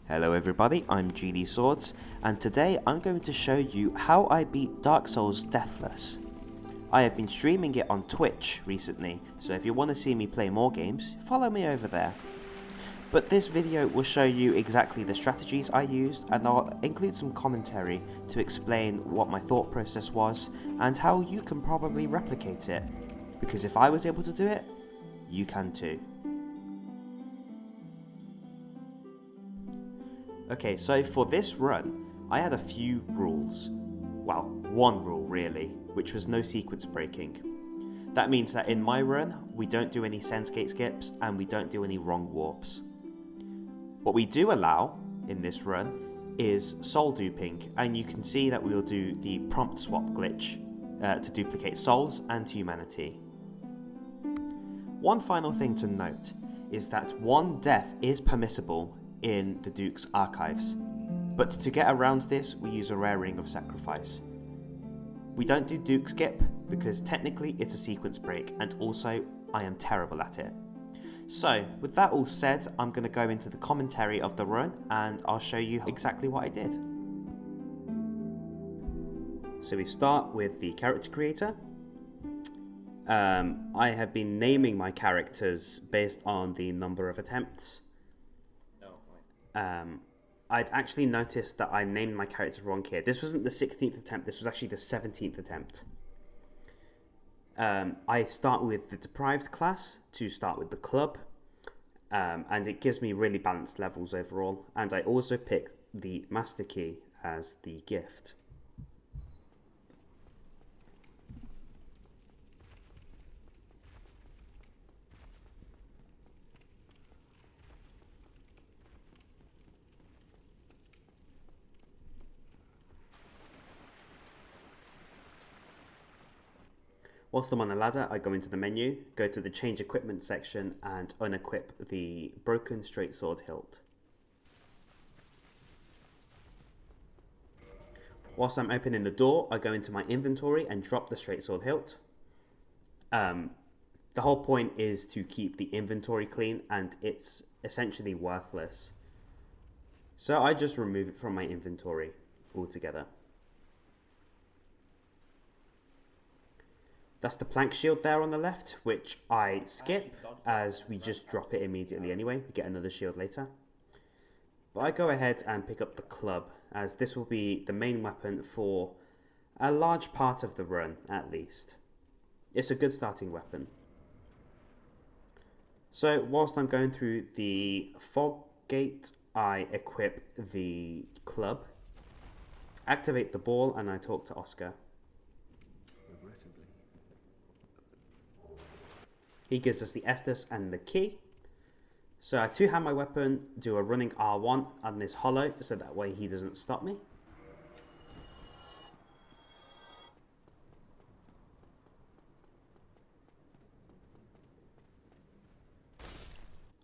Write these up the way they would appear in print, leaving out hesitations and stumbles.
Hello everybody, I'm GD Swords, and today I'm going to show you how I beat Dark Souls Deathless. I have been streaming it on Twitch recently, so if you want to see me play more games, follow me over there. But this video will show you exactly the strategies I used, and I'll include some commentary to explain what my thought process was, and how you can probably replicate it. Because if I was able to do it, you can too. Okay, so for this run, I had a few rules. Well, one rule really, which was no sequence breaking. That means that in my run, we don't do any sense gate skips and we don't do any wrong warps. What we do allow in this run is soul duping, and you can see that we'll do the prompt swap glitch to duplicate souls and humanity. One final thing to note is that one death is permissible in the Duke's archives, but to get around this we use a rare ring of sacrifice. We don't do Duke skip because technically it's a sequence break, and also I am terrible at it. So with that all said, I'm going to go into the commentary of the run and I'll show you exactly what I did. So we start with the character creator. I have been naming my characters based on the number of attempts. I'd actually noticed that I named my character wrong here. This wasn't the 16th attempt, this was actually the 17th attempt. I start with the deprived class to start with the club, and it gives me really balanced levels overall, and I also pick the master key as the gift. Whilst I'm on the ladder, I go into the menu, go to the change equipment section and unequip the broken straight sword hilt. Whilst I'm opening the door, I go into my inventory and drop the straight sword hilt. The whole point is to keep the inventory clean, and it's essentially worthless. So I just remove it from my inventory altogether. That's the plank shield there on the left, which I skip as we just drop it immediately anyway. We get another shield later. But I go ahead and pick up the club, as this will be the main weapon for a large part of the run at least. It's a good starting weapon. So whilst I'm going through the fog gate, I equip the club, activate the ball, and I talk to Oscar. He gives us the Estus and the key. So I two-hand my weapon, do a running R1 on this hollow, so that way he doesn't stop me.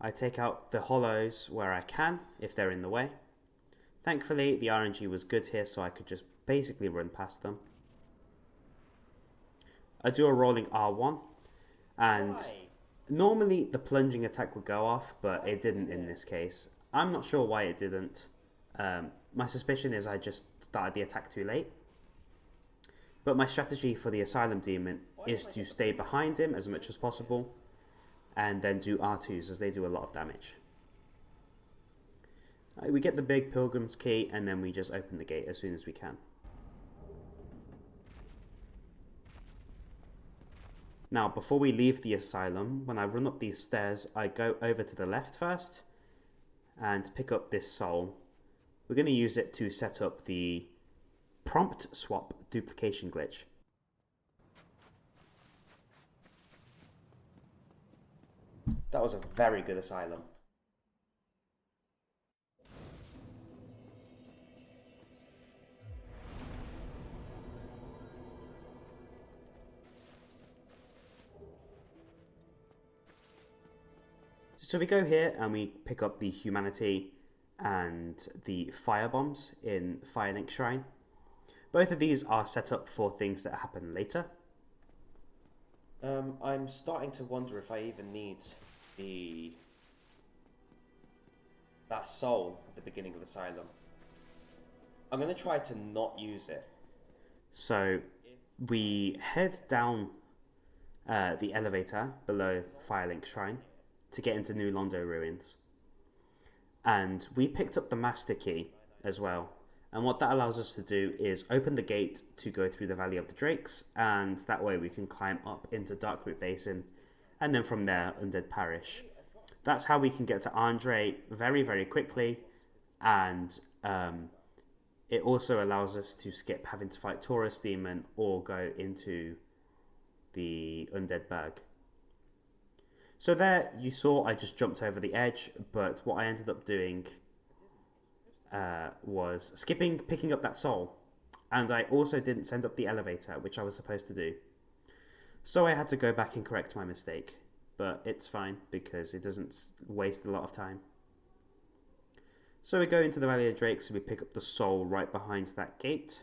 I take out the hollows where I can, if they're in the way. Thankfully, the RNG was good here, so I could just basically run past them. I do a rolling R1. And normally the plunging attack would go off, but it didn't in this case. I'm not sure why it didn't. My suspicion is I just started the attack too late. But my strategy for the Asylum Demon is to stay behind him as much as possible, and then do R2s as they do a lot of damage. We get the big Pilgrim's Key, and then we just open the gate as soon as we can. Now, before we leave the asylum, when I run up these stairs, I go over to the left first and pick up this soul. We're going to use it to set up the prompt swap duplication glitch. That was a very good asylum. So we go here and we pick up the humanity and the fire bombs in Firelink Shrine. Both of these are set up for things that happen later. I'm starting to wonder if I even need the that soul at the beginning of Asylum. I'm going to try to not use it. So we head down the elevator below Firelink Shrine to get into New Londo Ruins. And we picked up the Master Key as well. And what that allows us to do is open the gate to go through the Valley of the Drakes, and that way we can climb up into Darkroot Basin, and then from there, Undead Parish. That's how we can get to Andre very, very quickly, and it also allows us to skip having to fight Taurus Demon or go into the Undead Berg. So there, you saw I just jumped over the edge, but what I ended up doing was picking up that soul, and I also didn't send up the elevator, which I was supposed to do. So I had to go back and correct my mistake, but it's fine because it doesn't waste a lot of time. So we go into the Valley of Drakes and we pick up the soul right behind that gate.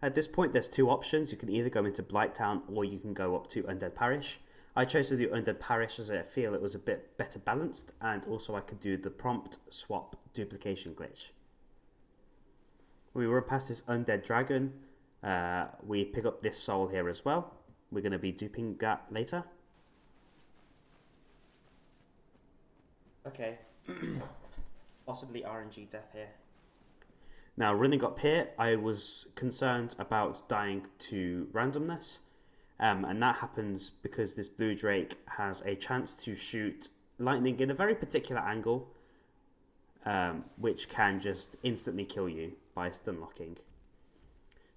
At this point, there's two options. You can either go into Blighttown or you can go up to Undead Parish. I chose to do Undead Parish as I feel it was a bit better balanced, and also I could do the prompt swap duplication glitch. We run past this Undead Dragon. We pick up this soul here as well. We're going to be duping that later. Okay. Possibly RNG death here. Now, running up here, I was concerned about dying to randomness, and that happens because this blue drake has a chance to shoot lightning in a very particular angle, which can just instantly kill you by stun locking.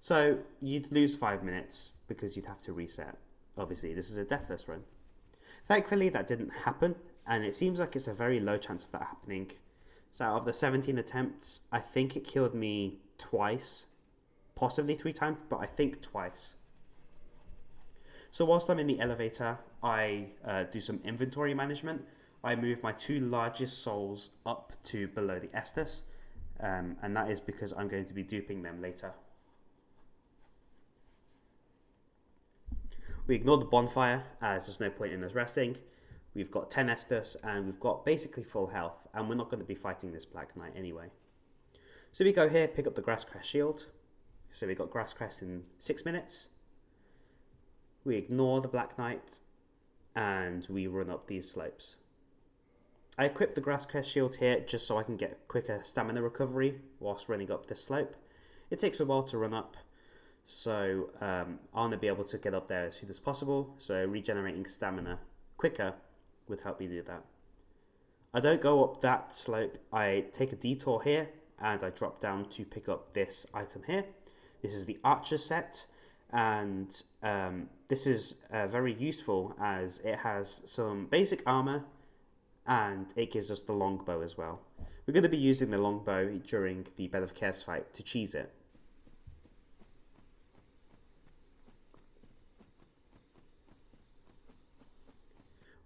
So you'd lose 5 minutes because you'd have to reset. Obviously, this is a deathless run. Thankfully, that didn't happen, and it seems like it's a very low chance of that happening. So out of the 17 attempts, I think it killed me twice, possibly 3 times, but I think twice. So whilst I'm in the elevator, I do some inventory management. I move my 2 largest souls up to below the Estus, and that is because I'm going to be duping them later. We ignore the bonfire as there's no point in us resting. We've got 10 Estus and we've got basically full health, and we're not going to be fighting this Black Knight anyway. So we go here, pick up the Grasscrest shield. So we got Grasscrest in 6 minutes. We ignore the Black Knight and we run up these slopes. I equip the Grasscrest shield here just so I can get quicker stamina recovery whilst running up this slope. It takes a while to run up, so I want to be able to get up there as soon as possible, so regenerating stamina quicker would help me do that. I don't go up that slope. I take a detour here and I drop down to pick up this item here. This is the Archer set, and this is very useful as it has some basic armor and it gives us the longbow as well. We're going to be using the longbow during the Bell of Chaos fight to cheese it.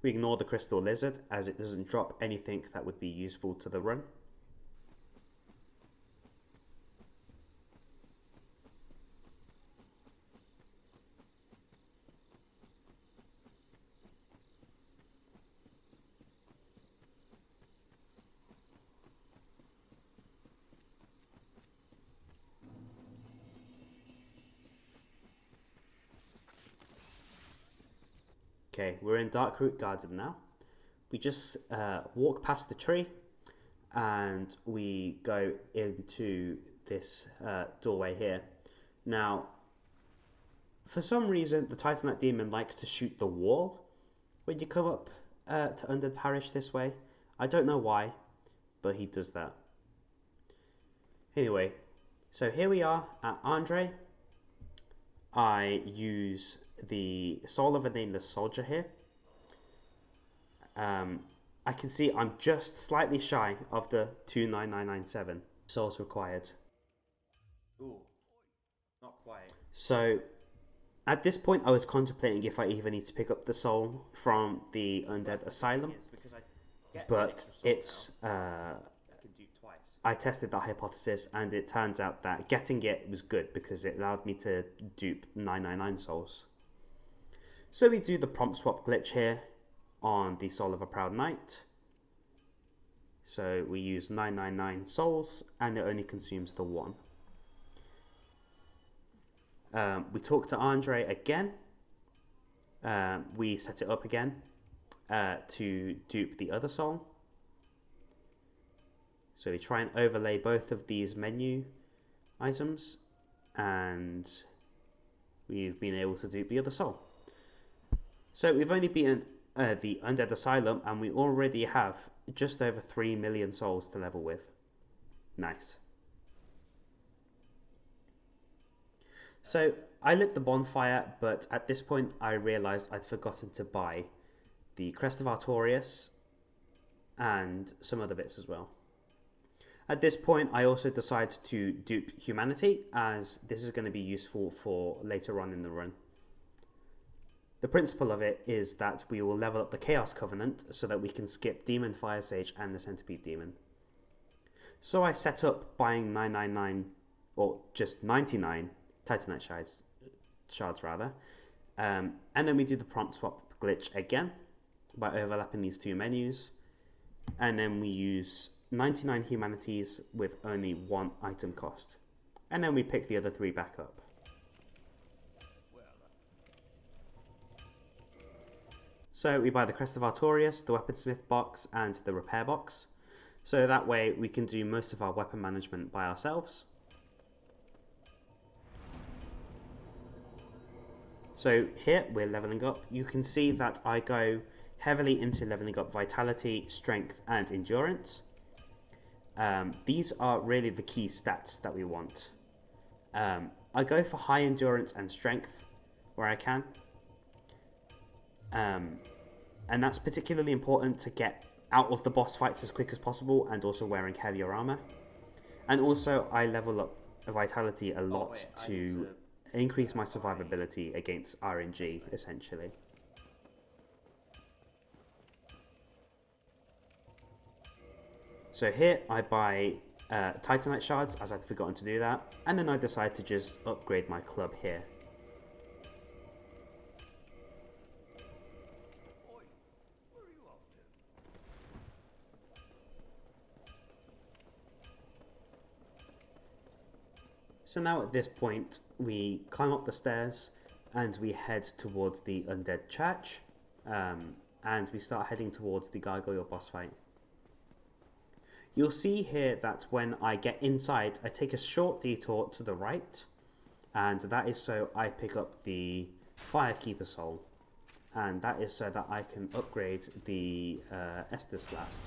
We ignore the Crystal Lizard as it doesn't drop anything that would be useful to the run. Okay, we're in Darkroot Garden now. We just walk past the tree and we go into this doorway here. Now, for some reason, the Titanite Demon likes to shoot the wall when you come up to Undead Parish this way. I don't know why, but he does that. Anyway, so here we are at Andre. I use the Soul of a Nameless Soldier here. I can see I'm just slightly shy of the 29997 souls required. Ooh, not quite. So at this point I was contemplating if I even need to pick up the soul from the Undead Asylum, but it's I tested that hypothesis, and it turns out that getting it was good because it allowed me to dupe 999 souls. So we do the prompt swap glitch here on the Soul of a Proud Knight. So we use 999 souls, and it only consumes the 1. We talk to Andre again. We set it up again to dupe the other soul. So we try and overlay both of these menu items, and we've been able to dupe the other soul. So we've only beaten the Undead Asylum, and we already have just over 3 million souls to level with. Nice. So I lit the bonfire, but at this point I realised I'd forgotten to buy the Crest of Artorias and some other bits as well. At this point I also decided to dupe Humanity, as this is going to be useful for later on in the run. The principle of it is that we will level up the Chaos Covenant so that we can skip Demon Fire Sage and the Centipede Demon. So I set up buying 999, or just 99 Titanite shards rather, and then we do the prompt swap glitch again by overlapping these two menus, and then we use 99 humanities with only 1 item cost, and then we pick the other 3 back up. So we buy the Crest of Artorias, the Weaponsmith box, and the Repair box, so that way we can do most of our weapon management by ourselves. So here we're leveling up. You can see that I go heavily into leveling up Vitality, Strength, and Endurance. These are really the key stats that we want. I go for high Endurance and Strength where I can. And that's particularly important to get out of the boss fights as quick as possible, and also wearing heavier armor. And also I level up Vitality a lot to increase my survivability against RNG, essentially. So here I buy Titanite shards, as I'd forgotten to do that, and then I decide to just upgrade my club here. So now at this point we climb up the stairs and we head towards the Undead Church, and we start heading towards the Gargoyle boss fight. You'll see here that when I get inside I take a short detour to the right, and that is so I pick up the Firekeeper Soul, and that is so that I can upgrade the Estus Flask.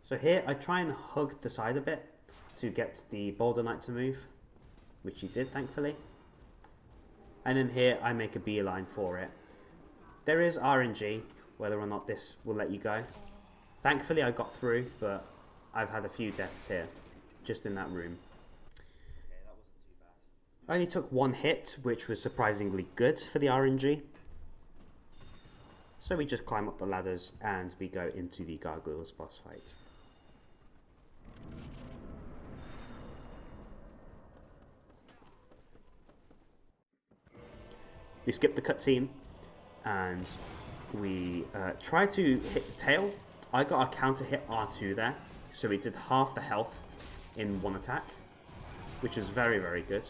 So here I try and hug the side a bit to get the Boulder Knight to move, which he did thankfully. And then here I make a beeline for it. There is RNG whether or not this will let you go. Thankfully I got through, but I've had a few deaths here, just in that room. Okay, that wasn't too bad. I only took 1 hit, which was surprisingly good for the RNG. So we just climb up the ladders and we go into the Gargoyles boss fight. We skip the cutscene and we try to hit the tail. I got a counter hit R2 there, so we did half the health in 1 attack, which is very, very good.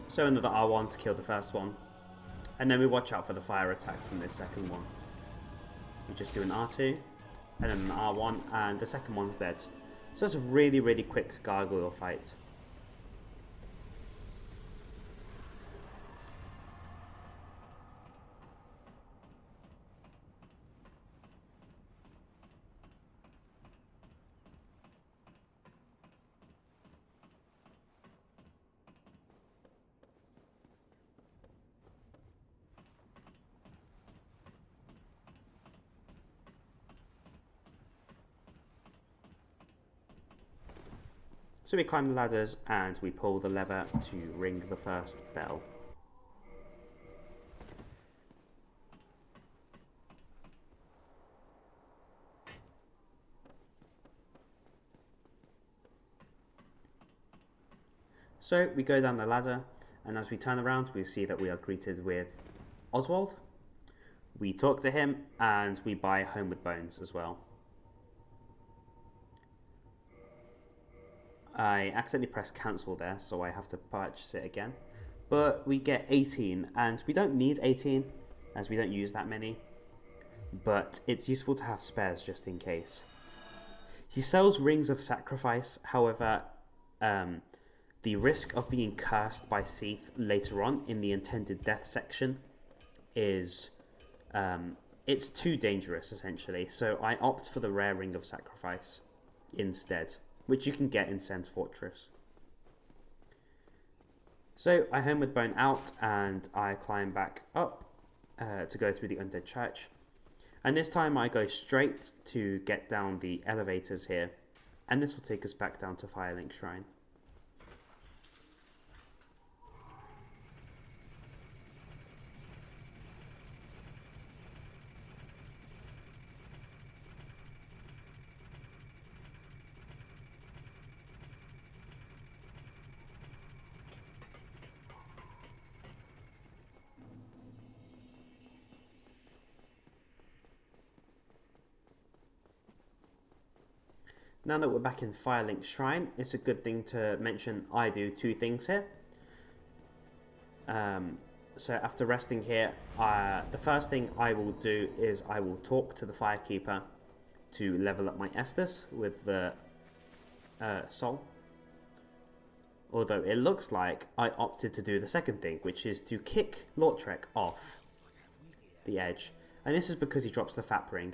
So another R1 to kill the first one, and then we watch out for the fire attack from this second one. We just do an R2 and then an R1, and the second one's dead. So it's a really, really quick gargoyle fight. So we climb the ladders and we pull the lever to ring the first bell. So we go down the ladder, and as we turn around, we see that we are greeted with Oswald. We talk to him, and we buy Homeward Bones as well. I accidentally pressed cancel there, so I have to purchase it again. But we get 18, and we don't need 18, as we don't use that many. But it's useful to have spares just in case. He sells Rings of Sacrifice, however, the risk of being cursed by Seath later on in the intended death section is... it's too dangerous, essentially, so I opt for the rare Ring of Sacrifice instead, which you can get in Sen's Fortress. So I Homeward Bone out, and I climb back up to go through the Undead Church. And this time I go straight to get down the elevators here, and this will take us back down to Firelink Shrine. Now that we're back in Firelink Shrine, it's a good thing to mention I do two things here. So after resting here, the first thing I will do is I will talk to the Firekeeper to level up my Estus with the soul. Although it looks like I opted to do the second thing, which is to kick Lautrec off the edge. And this is because he drops the Fat Ring.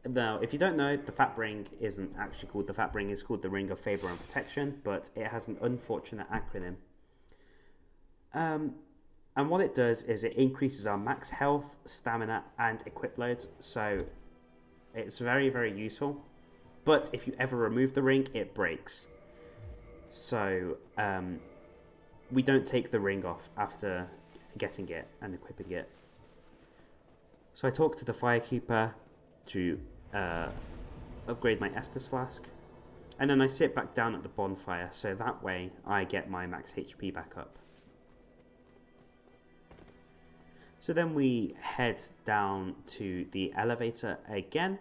Now, if you don't know, the Fat Ring isn't actually called the Fat Ring, it's called the Ring of Favour and Protection, but it has an unfortunate acronym. And what it does is it increases our max health, stamina, and equip loads, so it's very, very useful. But if you ever remove the ring, it breaks. So, we don't take the ring off after getting it and equipping it. So I talk to the Firekeeper to upgrade my Estus Flask, and then I sit back down at the bonfire, so that way I get my max HP back up. So then we head down to the elevator again,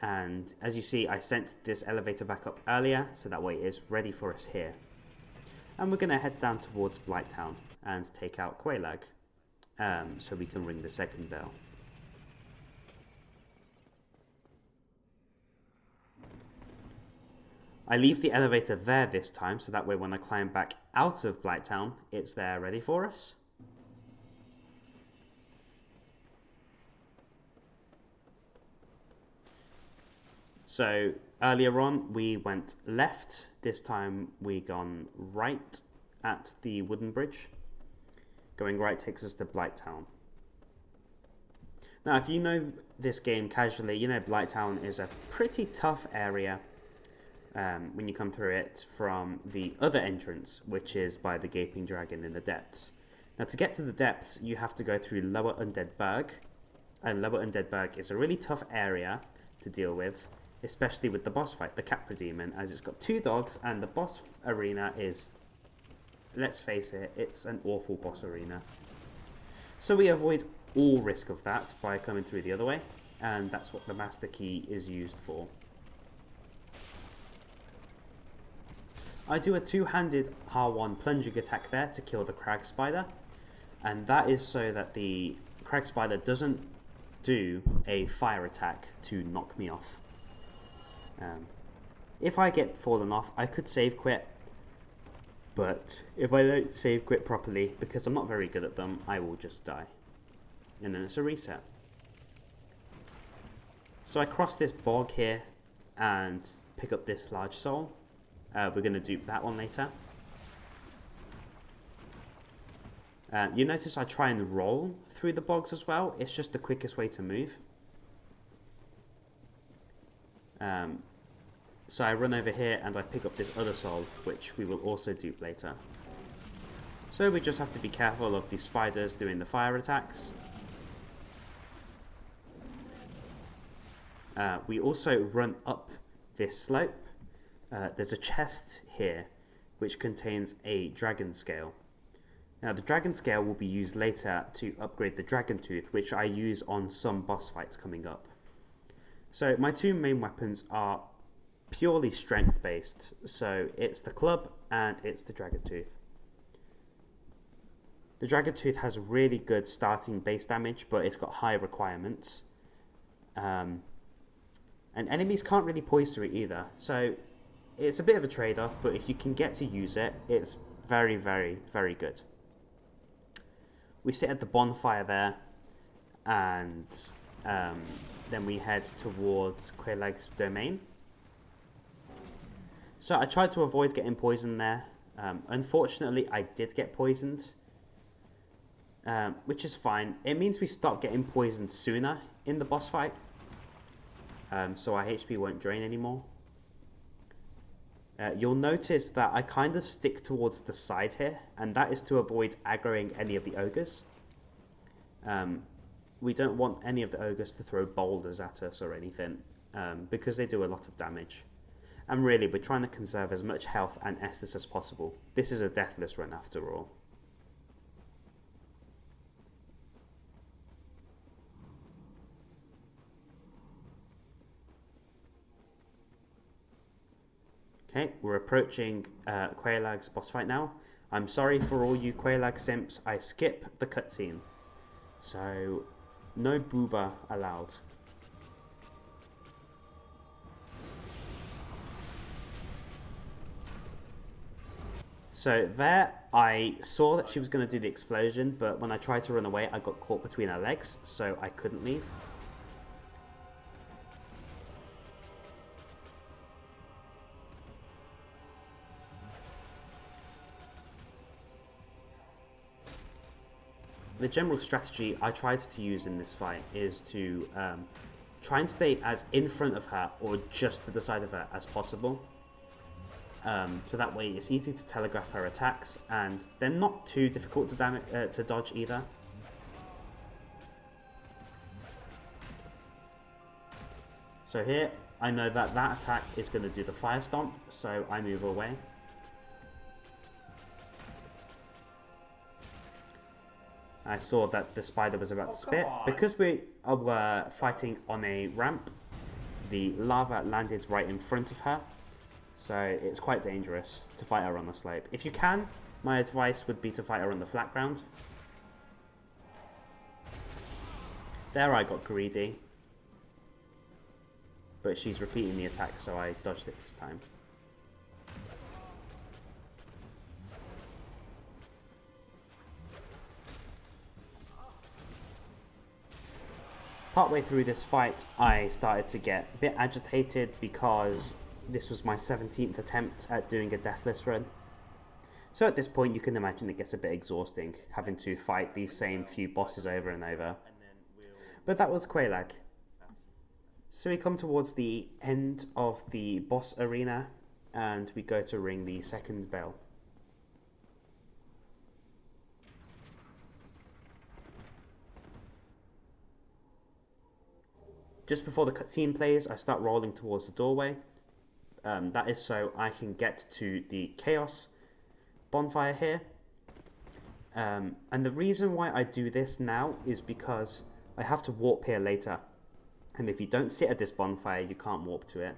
and as you see, I sent this elevator back up earlier, so that way it is ready for us here. And we're going to head down towards Blighttown and take out Quelaag, so we can ring the second bell. I leave the elevator there this time, so that way when I climb back out of Blighttown, it's there ready for us. So earlier on we went left, this time we gone right at the wooden bridge. Going right takes us to Blighttown. Now if you know this game casually, you know Blighttown is a pretty tough area. When you come through it from the other entrance, which is by the Gaping Dragon in the depths. Now to get to the depths, you have to go through Lower Undead Burg, and Lower Undead Burg is a really tough area to deal with, especially with the boss fight, the Capra Demon, as it's got two dogs, and the boss arena is, let's face it, it's an awful boss arena. So we avoid all risk of that by coming through the other way, and that's what the Master Key is used for. I do a two-handed R1 plunging attack there to kill the Crag Spider, and that is so that the Crag Spider doesn't do a fire attack to knock me off. If I get fallen off, I could save quit, but if I don't save quit properly, because I'm not very good at them, I will just die. And then it's a reset. So I cross this bog here and pick up this large soul. We're going to dupe that one later. You notice I try and roll through the bogs as well. It's just the quickest way to move. So I run over here and I pick up this other soul, which we will also dupe later. So we just have to be careful of the spiders doing the fire attacks. We also run up this slope. There's a chest here which contains a dragon scale. Now the dragon scale will be used later to upgrade the dragon tooth, which I use on some boss fights coming up. So my two main weapons are purely strength based, so it's the club and it's the dragon tooth. The dragon tooth has really good starting base damage, but it's got high requirements. And enemies can't really poise through it either, so it's a bit of a trade-off, but if you can get to use it, it's very, very, very good. We sit at the bonfire there, and then we head towards Quelaag's domain. So I tried to avoid getting poisoned there. Unfortunately, I did get poisoned, which is fine. It means we stop getting poisoned sooner in the boss fight, so our HP won't drain anymore. You'll notice that I kind of stick towards the side here, and that is to avoid aggroing any of the ogres. We don't want any of the ogres to throw boulders at us or anything, because they do a lot of damage. And really, we're trying to conserve as much health and Estus as possible. This is a Deathless run after all. Okay, we're approaching Quelaag's boss fight now. I'm sorry for all you Quelaag simps, I skip the cutscene. So, no booba allowed. So there, I saw that she was going to do the explosion, but when I tried to run away, I got caught between her legs, so I couldn't leave. The general strategy I tried to use in this fight is to try and stay as in front of her or just to the side of her as possible. So that way it's easy to telegraph her attacks, and they're not too difficult to dodge either. So here, I know that that attack is going to do the fire stomp, so I move away. I saw that the spider was about to spit. Because we were fighting on a ramp, the lava landed right in front of her. So it's quite dangerous to fight her on the slope. If you can, my advice would be to fight her on the flat ground. There I got greedy. But she's repeating the attack, so I dodged it this time. Partway through this fight, I started to get a bit agitated because this was my 17th attempt at doing a Deathless run. So at this point, you can imagine it gets a bit exhausting, having to fight these same few bosses over and over. But that was Quelaag. So we come towards the end of the boss arena, and we go to ring the second bell. Just before the cutscene plays, I start rolling towards the doorway. That is so I can get to the Chaos bonfire here. And the reason why I do this now is because I have to warp here later. And if you don't sit at this bonfire, you can't warp to it.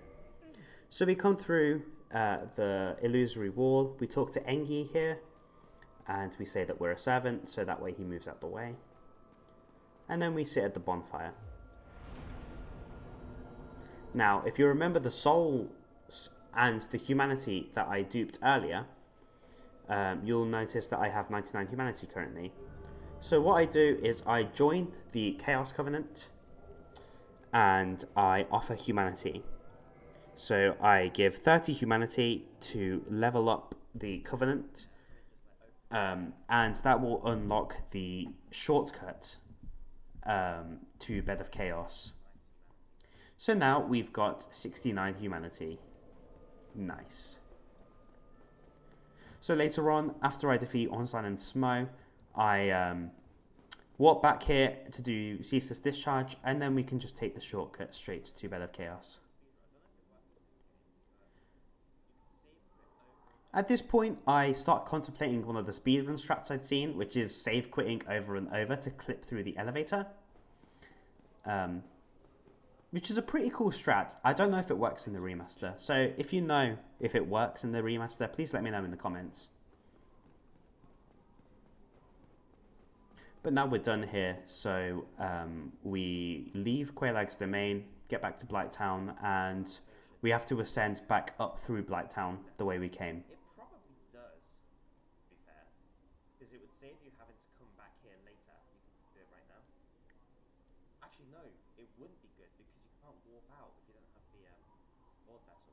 So we come through the illusory wall. We talk to Engi here. And we say that we're a servant, so that way he moves out the way. And then we sit at the bonfire. Now, if you remember the souls and the humanity that I duped earlier, you'll notice that I have 99 humanity currently. So what I do is I join the Chaos Covenant and I offer humanity. So I give 30 humanity to level up the Covenant, and that will unlock the shortcut to Bed of Chaos. So now we've got 69 humanity. Nice. So later on, after I defeat Onsan and Smo, I walk back here to do Ceaseless Discharge, and then we can just take the shortcut straight to Bed of Chaos. At this point, I start contemplating one of the speedrun strats I'd seen, which is save quitting over and over to clip through the elevator. Which is a pretty cool strat. I don't know if it works in the remaster. So if you know if it works in the remaster, please let me know in the comments. But now we're done here, so we leave Quailag's domain, get back to Blighttown, and we have to ascend back up through Blighttown the way we came. It probably does, to be fair, because it would save you having to come back here later. You can do it right now. Actually, no, it wouldn't be good because you can't warp out if you don't have the board vessel.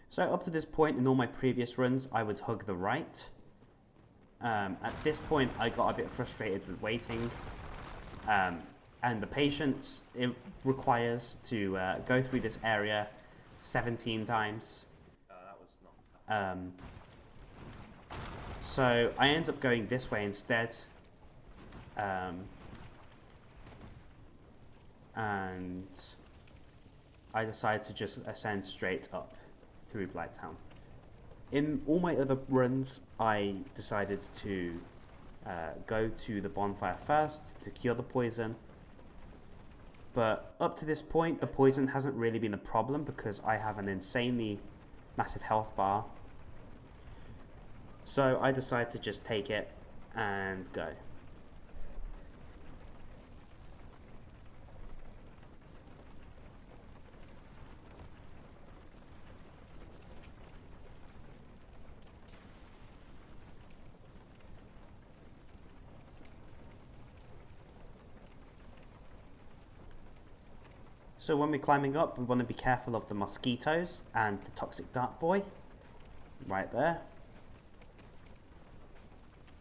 So up to this point in all my previous runs, I would hug the right. At this point, I got a bit frustrated with waiting. And the patience it requires to go through this area 17 times. That was not... So I end up going this way instead. And I decide to just ascend straight up through Blighttown. In all my other runs, I decided to go to the bonfire first to cure the poison. But up to this point, the poison hasn't really been a problem because I have an insanely massive health bar. So I decide to just take it and go. So when we're climbing up, we want to be careful of the mosquitoes and the toxic dart boy. Right there.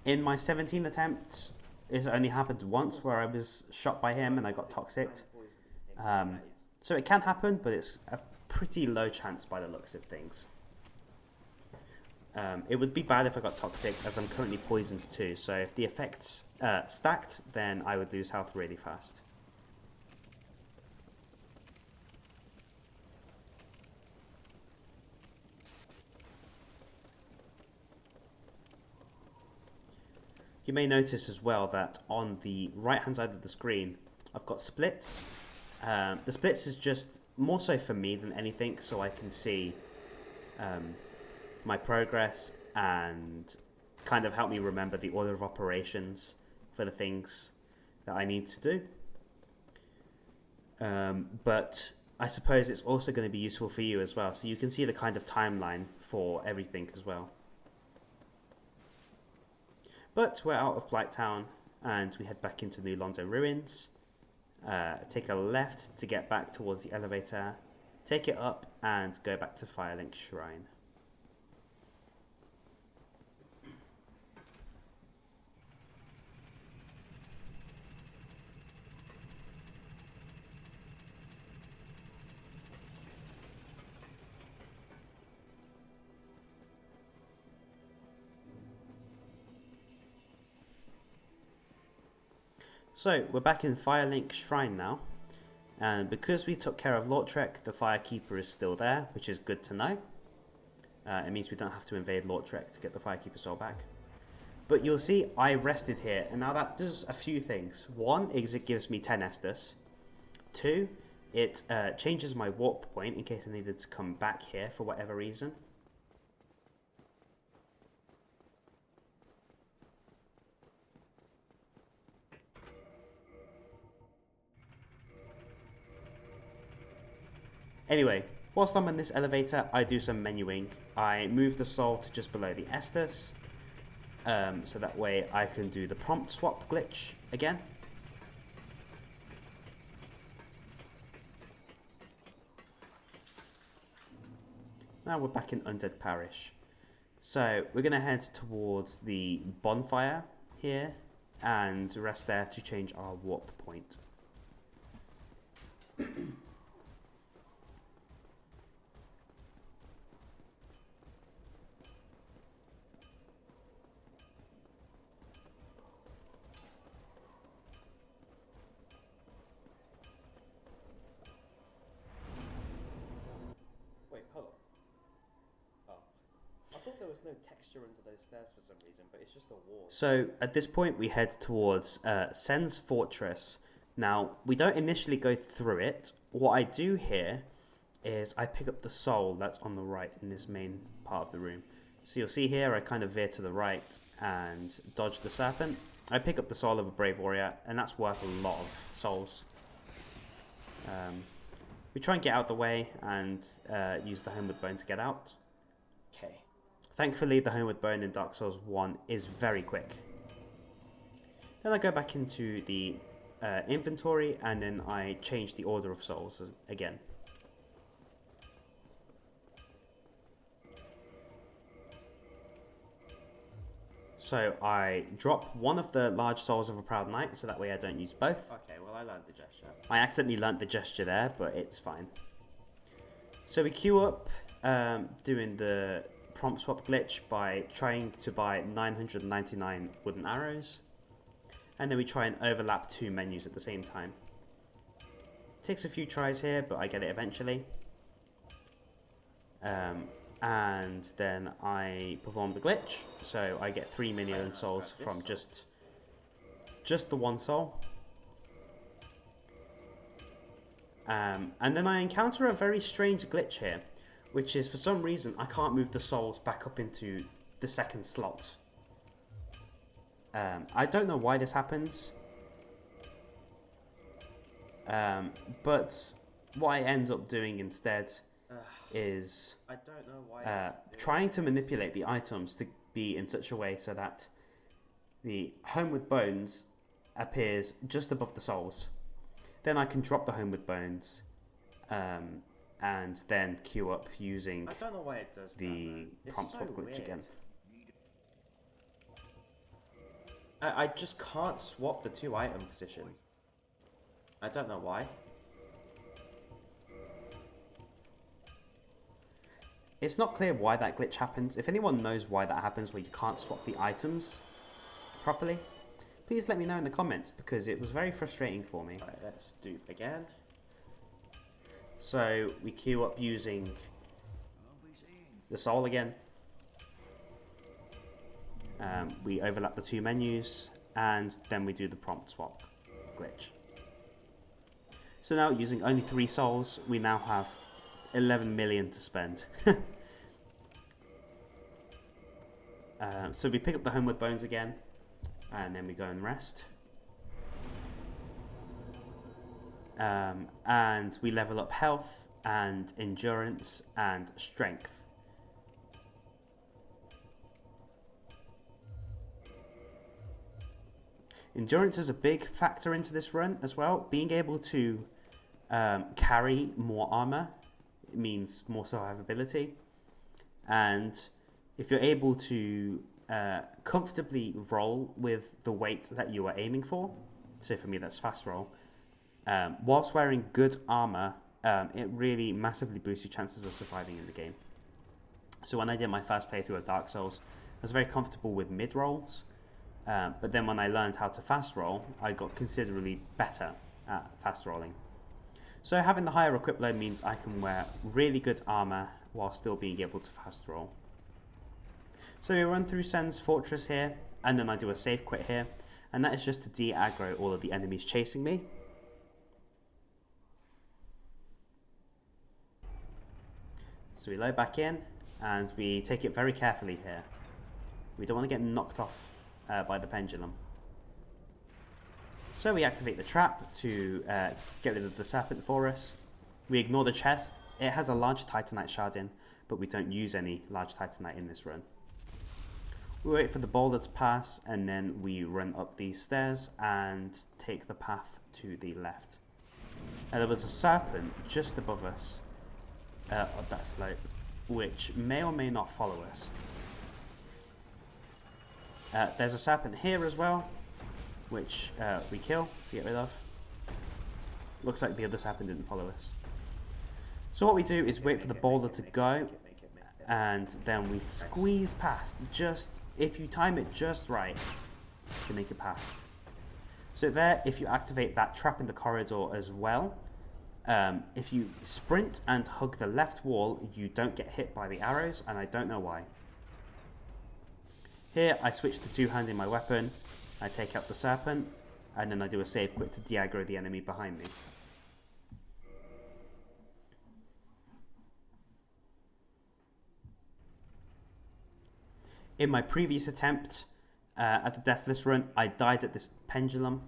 In my 17 attempts, it only happened once where I was shot by him and I got toxic. So it can happen, but it's a pretty low chance by the looks of things. It would be bad if I got toxic, as I'm currently poisoned too, so if the effects stacked, then I would lose health really fast. You may notice as well that on the right hand side of the screen, I've got splits. The splits is just more so for me than anything, so I can see my progress and kind of help me remember the order of operations for the things that I need to do. But I suppose it's also going to be useful for you as well, so you can see the kind of timeline for everything as well. But we're out of Blighttown and we head back into New Londo Ruins. Take a left to get back towards the elevator. Take it up and go back to Firelink Shrine. So, we're back in Firelink Shrine now, and because we took care of Lautrec, the Firekeeper is still there, which is good to know. It means we don't have to invade Lautrec to get the Firekeeper soul back. But you'll see I rested here, and now that does a few things. One is it gives me 10 Estus. Two, it changes my warp point in case I needed to come back here for whatever reason. Anyway, whilst I'm in this elevator, I do some menuing. I move the soul to just below the Estus, so that way I can do the prompt swap glitch again. Now we're back in Undead Parish. So we're going to head towards the bonfire here and rest there to change our warp point. there was no texture under those stairs for some reason, but it's just a wall. So at this point we head towards Sen's fortress. Now, we don't initially go through it. What I do here is I pick up the soul that's on the right in this main part of the room. So you'll see here I kind of veer to the right and dodge the serpent. I pick up the soul of a brave warrior, and that's worth a lot of souls. We try and get out of the way and use the Homeward Bone to get out. Okay. Thankfully, the Homeward Bone in Dark Souls 1 is very quick. Then I go back into the inventory, and then I change the order of souls again. So I drop one of the large souls of a proud knight, so that way I don't use both. Okay, well I learned the gesture. I accidentally learnt the gesture there, but it's fine. So we queue up doing the prompt swap glitch by trying to buy 999 wooden arrows. And then we try and overlap two menus at the same time. Takes a few tries here, but I get it eventually. And then I perform the glitch, so I get 3 million souls from just the one soul. And then I encounter a very strange glitch here, which is for some reason I can't move the souls back up into the second slot. I don't know why this happens, but what I end up doing instead is I don't know why trying to manipulate the items to be in such a way so that the Homeward Bones appears just above the souls. Then I can drop the Homeward Bones and then queue up using I don't know why it does the prompt swap glitch weird. again. I just can't swap the two item positions. I don't know why. It's not clear why that glitch happens. If anyone knows why that happens where you can't swap the items properly, please let me know in the comments, because it was very frustrating for me. Right, let's dupe again. So we queue up using the soul again. We overlap the two menus, and then we do the prompt swap glitch. So now, using only 3 souls, we now have 11 million to spend. So we pick up the Homeward Bones again, and then we go and rest. And we level up health and endurance and strength. Endurance is a big factor into this run as well. Being able to carry more armor means more survivability, and if you're able to comfortably roll with the weight that you are aiming for, so for me that's fast roll, whilst wearing good armor, it really massively boosts your chances of surviving in the game. So when I did my first playthrough of Dark Souls, I was very comfortable with mid rolls, but then when I learned how to fast roll, I got considerably better at fast rolling. So having the higher equip load means I can wear really good armor while still being able to fast roll. So we run through Sen's fortress here, and then I do a save quit here, and that is just to de-aggro all of the enemies chasing me. So we load back in, and we take it very carefully here. We don't want to get knocked off by the pendulum. So we activate the trap to get rid of the serpent for us. We ignore the chest. It has a large titanite shard in, but we don't use any large titanite in this run. We wait for the boulder to pass, and then we run up these stairs and take the path to the left. There was a serpent just above us up that slope, which may or may not follow us. There's a serpent here as well, which we kill to get rid of. Looks like the other serpent didn't follow us. So what we do is wait for the boulder to go, and then we squeeze past. Just, if you time it just right, you can make it past. So there, if you activate that trap in the corridor as well, if you sprint and hug the left wall, you don't get hit by the arrows, and I don't know why. Here I switch to two-handing my weapon, I take out the serpent, and then I do a save quit to de-aggro the enemy behind me. In my previous attempt at the Deathless run, I died at this pendulum.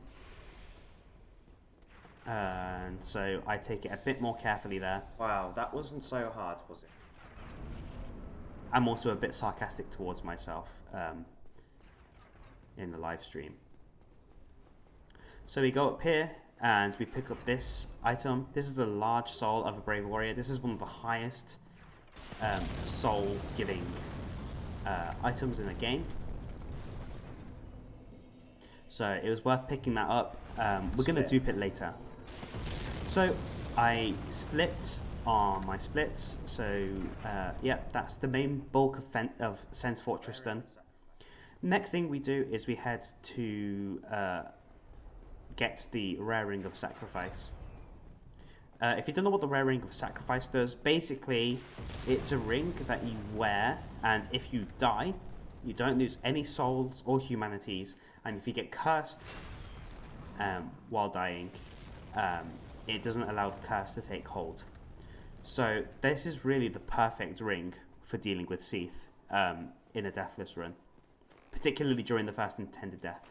And so I take it a bit more carefully there. Wow, that wasn't so hard, was it? I'm also a bit sarcastic towards myself in the live stream. So we go up here and we pick up this item. This is the large soul of a brave warrior. This is one of the highest soul giving items in the game. So it was worth picking that up. We're going to dupe it later. So I split on my splits. So yeah, that's the main bulk of Sense Fortress done. Next thing we do is we head to get the Rare Ring of Sacrifice. If you don't know what the Rare Ring of Sacrifice does, basically it's a ring that you wear, and if you die, you don't lose any souls or humanities, and if you get cursed while dying, it doesn't allow the curse to take hold. So this is really the perfect ring for dealing with Seath in a Deathless run, particularly during the first intended death.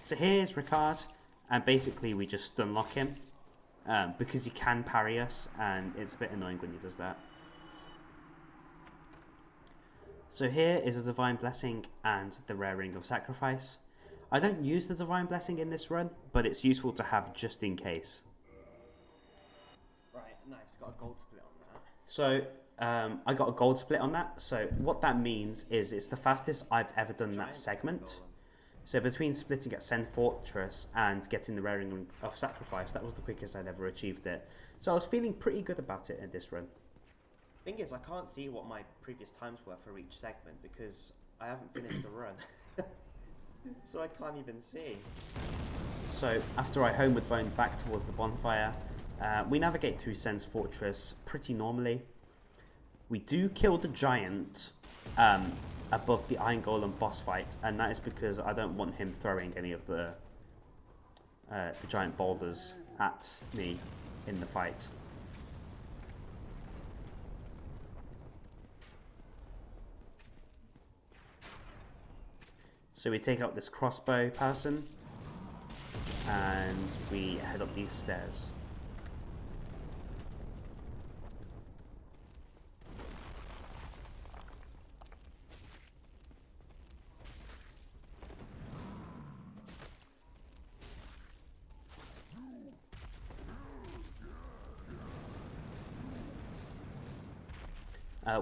So here's Ricard, and basically we just unlock him because he can parry us, and it's a bit annoying when he does that. So here is a Divine Blessing and the Rare Ring of Sacrifice. I don't use the Divine Blessing in this run, but it's useful to have just in case. Right, nice. Got a gold split on that. So I got a gold split on that. So what that means is it's the fastest I've ever done that segment. So between splitting at Sense Fortress and getting the Rare Ring of Sacrifice, that was the quickest I'd ever achieved it. So I was feeling pretty good about it in this run. Thing is, I can't see what my previous times were for each segment because I haven't finished the run. So I can't even see. So after I homeward bound back towards the bonfire, we navigate through Sense Fortress pretty normally. We do kill the giant above the Iron Golem boss fight, and that is because I don't want him throwing any of the giant boulders at me in the fight. So we take out this crossbow person and we head up these stairs.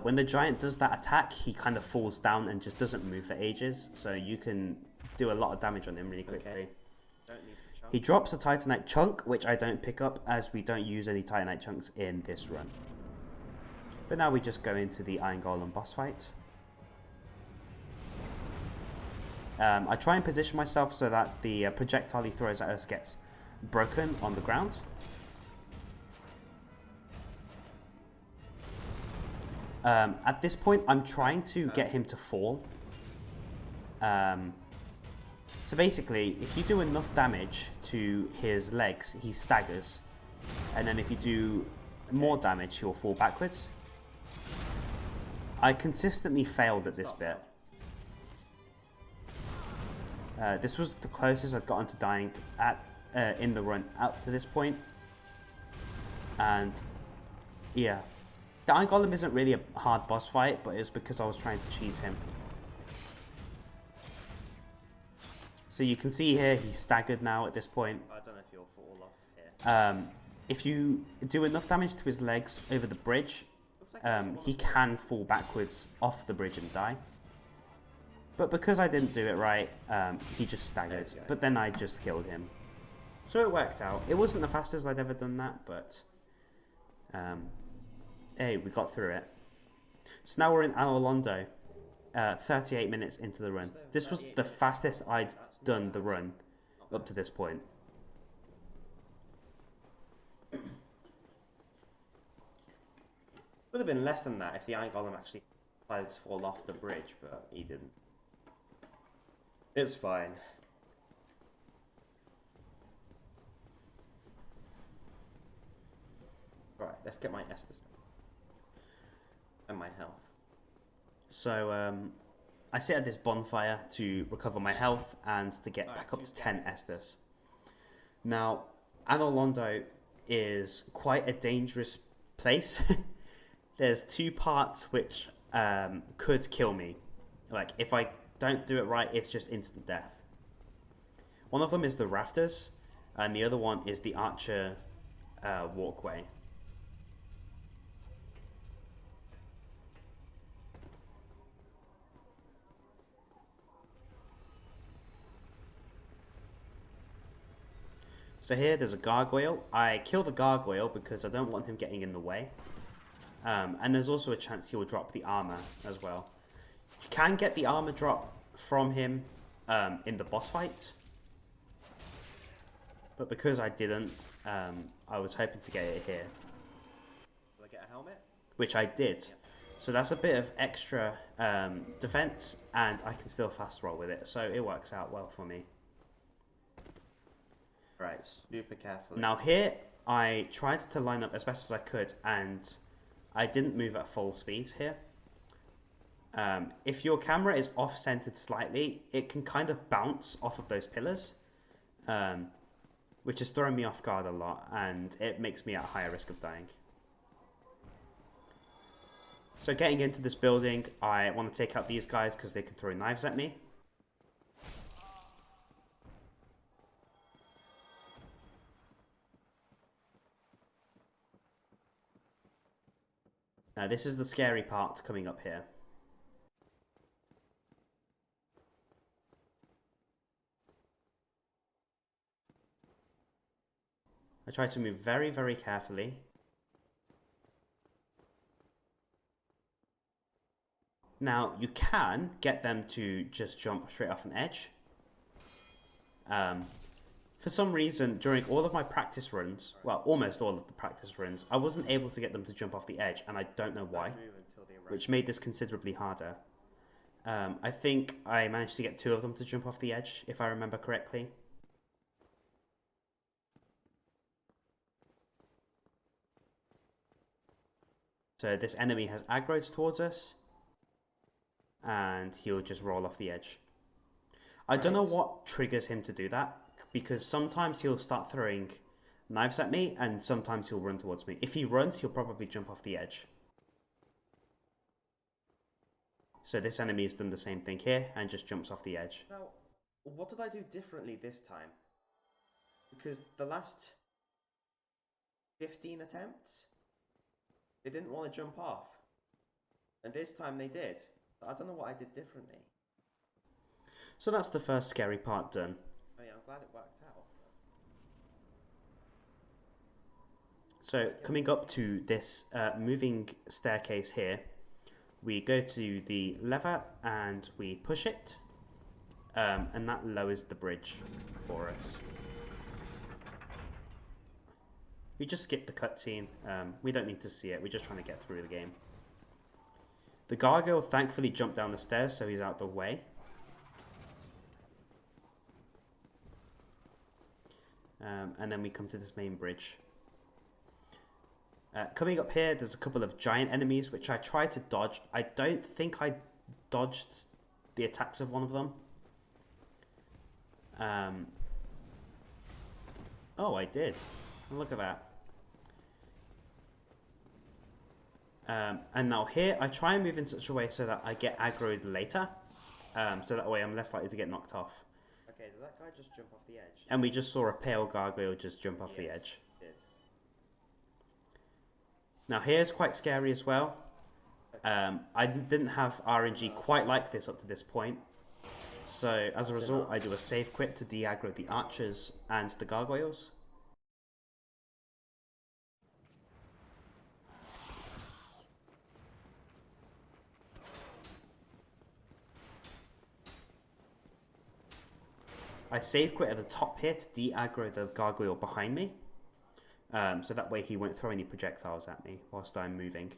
When the giant does that attack, he kind of falls down and just doesn't move for ages, so you can do a lot of damage on him really quickly. Okay. Don't need the chunk. He drops a Titanite chunk, which I don't pick up as we don't use any Titanite chunks in this run. But now we just go into the Iron Golem boss fight. I try and position myself so that the projectile he throws at us gets broken on the ground. At this point, I'm trying to get him to fall. So basically, if you do enough damage to his legs, he staggers. And then if you do more damage, he'll fall backwards. I consistently failed at this bit. This was the closest I've gotten to dying in the run up to this point. And yeah. The Iron Golem isn't really a hard boss fight, but it's because I was trying to cheese him. So you can see here, he's staggered now at this point. I don't know if he'll fall off here. If you do enough damage to his legs over the bridge, he can fall backwards off the bridge and die. But because I didn't do it right, he just staggered. But then I just killed him. So it worked out. It wasn't the fastest I'd ever done that, but hey, we got through it. So now we're in Alolondo, 38 minutes into the run. This was the fastest I'd done the run up to this point. Would have been less than that if the Iron Golem actually decided to fall off the bridge, but he didn't. It's fine. Right, let's get my Estus and my health. So, I sit at this bonfire to recover my health and to get back up to 10 Estus. Now, Anolondo is quite a dangerous place. There's two parts which could kill me. Like, if I don't do it right, it's just instant death. One of them is the rafters, and the other one is the archer walkway. So here, there's a gargoyle. I kill the gargoyle because I don't want him getting in the way. And there's also a chance he will drop the armor as well. You can get the armor drop from him in the boss fight. But because I didn't, I was hoping to get it here. Will I get a helmet? Which I did. Yeah. So that's a bit of extra defense, and I can still fast roll with it. So it works out well for me. Right, super carefully. Now here, I tried to line up as best as I could, and I didn't move at full speed here. If your camera is off-centered slightly, it can kind of bounce off of those pillars, which is throwing me off guard a lot, and it makes me at higher risk of dying. So getting into this building, I want to take out these guys because they can throw knives at me. This is the scary part coming up here. I try to move very, very carefully. Now, you can get them to just jump straight off an edge. For some reason, during all of my practice runs, well, almost all of the practice runs, I wasn't able to get them to jump off the edge, and I don't know why, which made this considerably harder. I think I managed to get 2 of them to jump off the edge, if I remember correctly. So this enemy has aggroed towards us, and he'll just roll off the edge. I don't know what triggers him to do that, because sometimes he'll start throwing knives at me, and sometimes he'll run towards me. If he runs, he'll probably jump off the edge. So this enemy has done the same thing here, and just jumps off the edge. Now, what did I do differently this time? Because the last 15 attempts, they didn't want to jump off. And this time they did. But I don't know what I did differently. So that's the first scary part done. Oh yeah, I'm glad it worked out. So coming up to this moving staircase here, we go to the lever and we push it, and that lowers the bridge for us. We just skip the cutscene. We don't need to see it. We're just trying to get through the game. The gargoyle thankfully jumped down the stairs, so he's out the way. And then we come to this main bridge. Coming up here, there's a couple of giant enemies, which I tried to dodge. I don't think I dodged the attacks of one of them. Oh, I did. Look at that. And now here, I try and move in such a way so that I get aggroed later. So that way I'm less likely to get knocked off. Okay, did that guy just jump off the edge? And we just saw a pale gargoyle just jump off the edge. He did. Now here's quite scary as well. I didn't have RNG quite like this up to this point. So as a result, I do a save quit to de-aggro the archers and the gargoyles. I save quit at the top here to de-aggro the gargoyle behind me. So that way he won't throw any projectiles at me whilst I'm moving.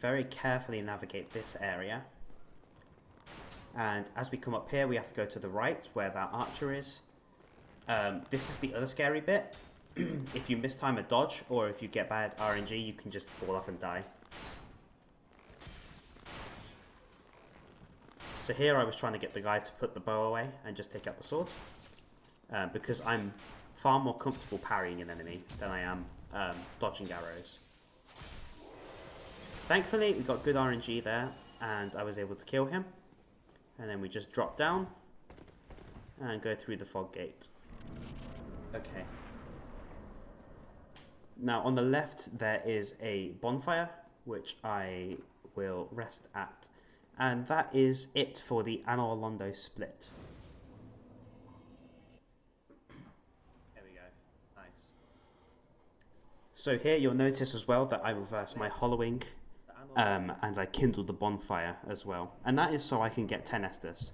very carefully navigate this area. And as we come up here, we have to go to the right where that archer is. This is the other scary bit. If you mistime a dodge or if you get bad RNG, you can just fall off and die. So here I was trying to get the guy to put the bow away and just take out the sword. Because I'm far more comfortable parrying an enemy than I am dodging arrows. Thankfully, we got good RNG there, and I was able to kill him. And then we just drop down and go through the fog gate. Okay. Now on the left there is a bonfire, which I will rest at. And that is it for the Anor Londo split. There we go. Nice. So here you'll notice as well that I reverse my hollowing. And I kindled the bonfire as well. And that is so I can get 10 Estus.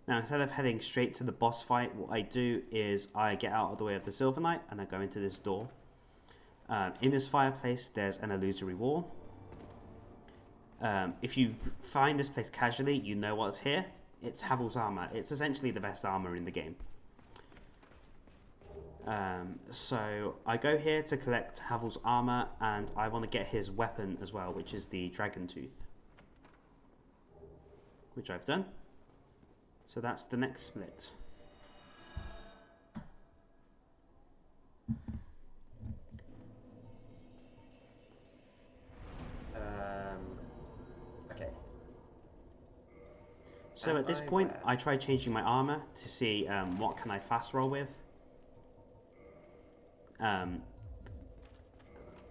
Now instead of heading straight to the boss fight, what I do is I get out of the way of the Silver Knight and I go into this door. In this fireplace there's an illusory wall. If you find this place casually, you know what's here. It's Havel's armor. It's essentially the best armor in the game. So I go here to collect Havel's armor, and I want to get his weapon as well, which is the Dragon Tooth, which I've done. So that's the next split. Okay. So at this point, I try changing my armor to see what can I fast roll with.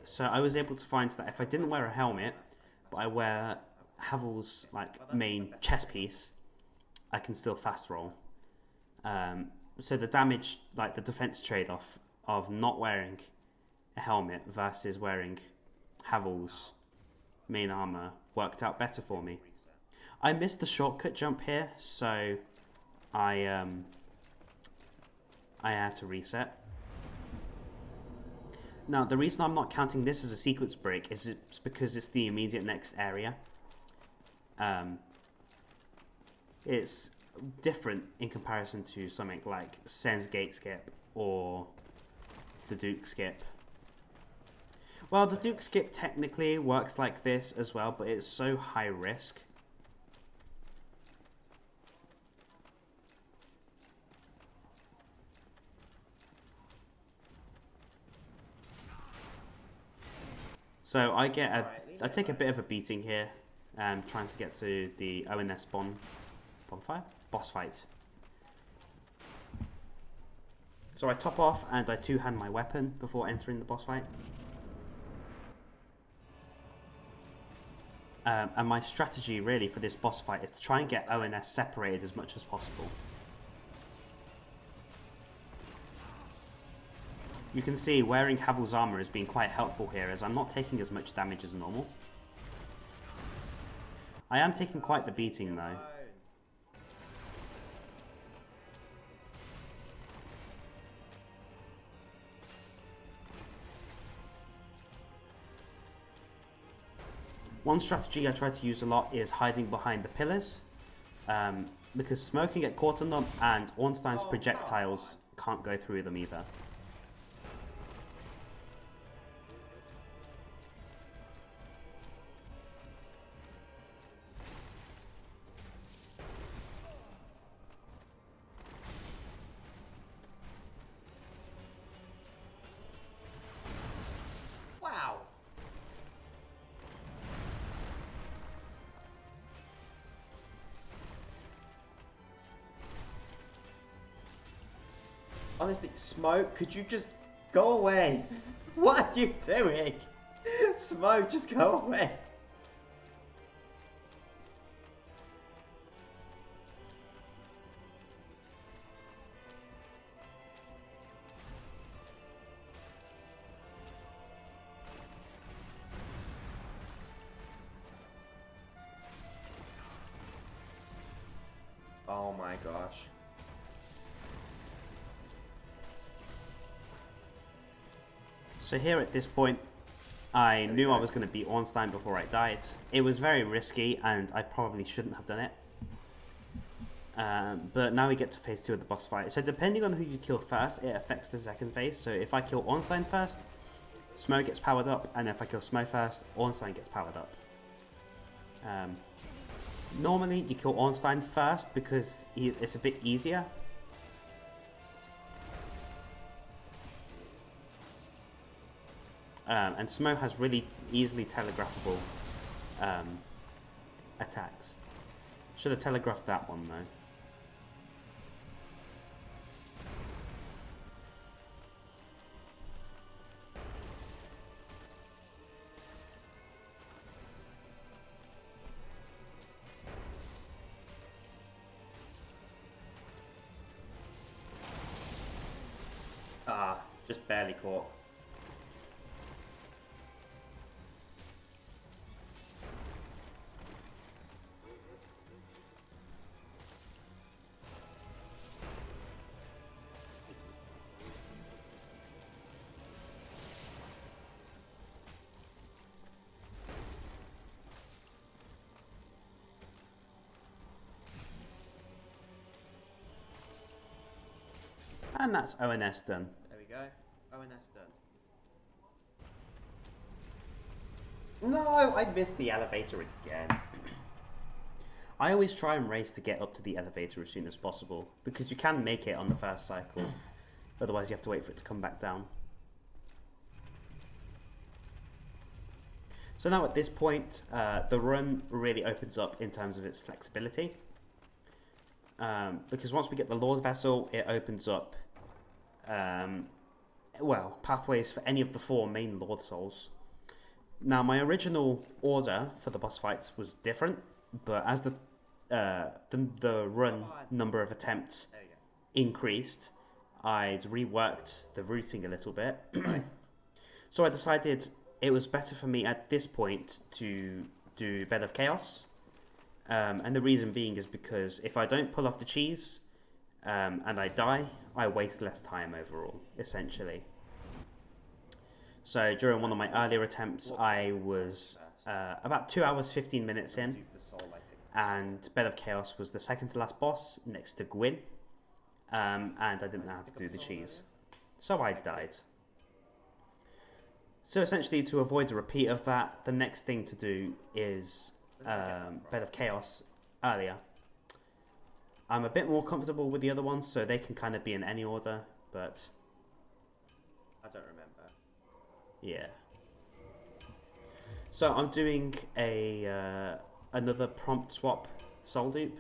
So I was able to find that if I didn't wear a helmet, but I wear Havel's main chest piece, I can still fast roll. So the damage, the defense trade-off of not wearing a helmet versus wearing Havel's main armor worked out better for me. I missed the shortcut jump here, so I had to reset. Now, the reason I'm not counting this as a sequence break is it's because it's the immediate next area. It's different in comparison to something like Sen's Gate Skip or the Duke Skip. Well, the Duke Skip technically works like this as well, but it's so high risk. So I take a bit of a beating here, trying to get to the ONS boss fight. So I top off and I two-hand my weapon before entering the boss fight. And my strategy really for this boss fight is to try and get ONS separated as much as possible. You can see wearing Havel's armor has been quite helpful here, as I'm not taking as much damage as normal. I am taking quite the beating though. One strategy I try to use a lot is hiding behind the pillars, because smoke can get caught on them and Ornstein's projectiles can't go through them either. Wow. Honestly, Smoke, could you just go away? What are you doing? Smoke, just go away. my gosh. So here at this point, I knew I was going to be Ornstein before I died. It was very risky and I probably shouldn't have done it. But now we get to phase 2 of the boss fight. So depending on who you kill first, it affects the second phase. So if I kill Ornstein first, Smo gets powered up, and if I kill Smo first, Ornstein gets powered up. Normally you kill Ornstein first because it's a bit easier. And Smo has really easily telegraphable attacks. Should have telegraphed that one though. Ah, just barely caught. And that's ONS done. There we go. ONS done. No, I missed the elevator again. I always try and race to get up to the elevator as soon as possible, because you can make it on the first cycle. Otherwise you have to wait for it to come back down. So now at this point, the run really opens up in terms of its flexibility. Because once we get the Lord Vessel, it opens up pathways for any of the 4 main Lord Souls. Now my original order for the boss fights was different, but as the run number of attempts increased, I'd reworked the routing a little bit. So I decided it was better for me at this point to do Bed of Chaos. And the reason being is because if I don't pull off the cheese and I die, I waste less time overall, essentially. So during one of my earlier attempts, I was about 2 hours 15 minutes in, and Bed of Chaos was the second to last boss next to Gwyn, and I didn't know how to do the cheese, so I died. So essentially, to avoid a repeat of that, the next thing to do is Bed of Chaos earlier. I'm a bit more comfortable with the other ones, so they can kind of be in any order, but I don't remember. Yeah. So I'm doing a another prompt swap soul dupe.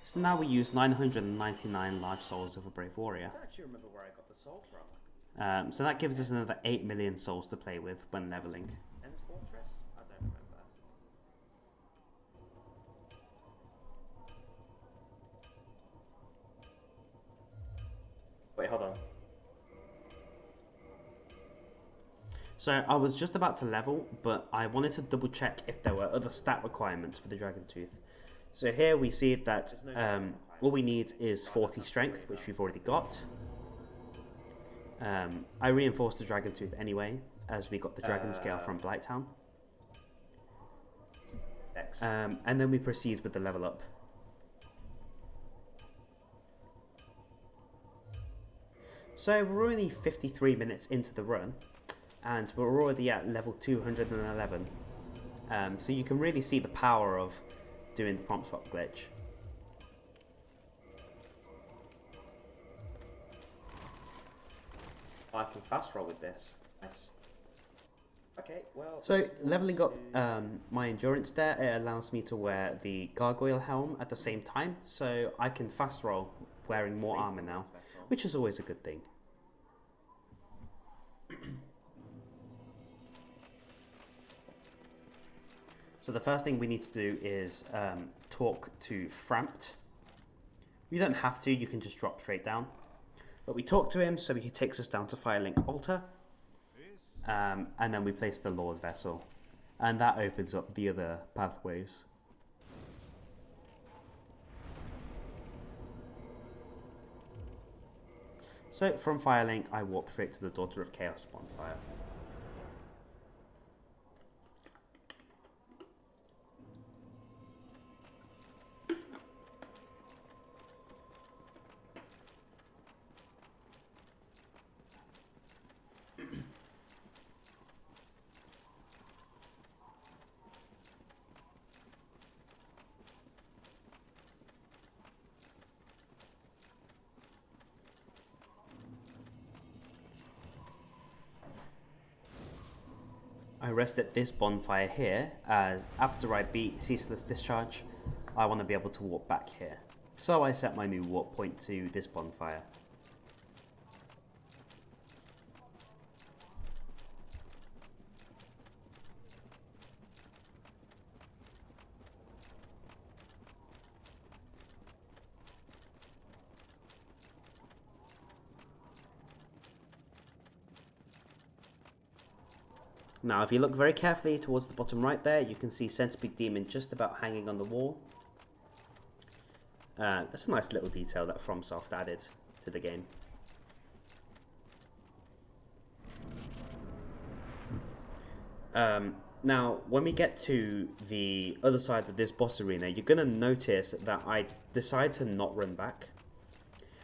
So now we use 999 large souls of a brave warrior. I don't actually remember where I got the soul from. So that gives us another 8 million souls to play with when leveling. Ends Fortress? I don't remember. Wait, hold on. So I was just about to level, but I wanted to double check if there were other stat requirements for the Dragon Tooth. So here we see that all we need is 40 strength, which we've already got. I reinforced the Dragon Tooth anyway, as we got the Dragon Scale from Blighttown. And then we proceed with the level up. So we're only 53 minutes into the run, and we're already at level 211. So you can really see the power of doing the prompt swap glitch. I can fast roll with this. Nice. Okay, well... So leveling up my endurance there, it allows me to wear the gargoyle helm at the same time, so I can fast roll wearing more armor now, which is always a good thing. So the first thing we need to do is talk to Frampt. You don't have to, you can just drop straight down. But we talk to him, so he takes us down to Firelink Altar. And then we place the Lord Vessel. And that opens up the other pathways. So from Firelink, I warp straight to the Daughter of Chaos bonfire. I rest at this bonfire here, as after I beat Ceaseless Discharge, I want to be able to warp back here. So I set my new warp point to this bonfire. Now, if you look very carefully towards the bottom right there, you can see Centipede Demon just about hanging on the wall. That's a nice little detail that FromSoft added to the game. Now, when we get to the other side of this boss arena, you're going to notice that I decide to not run back.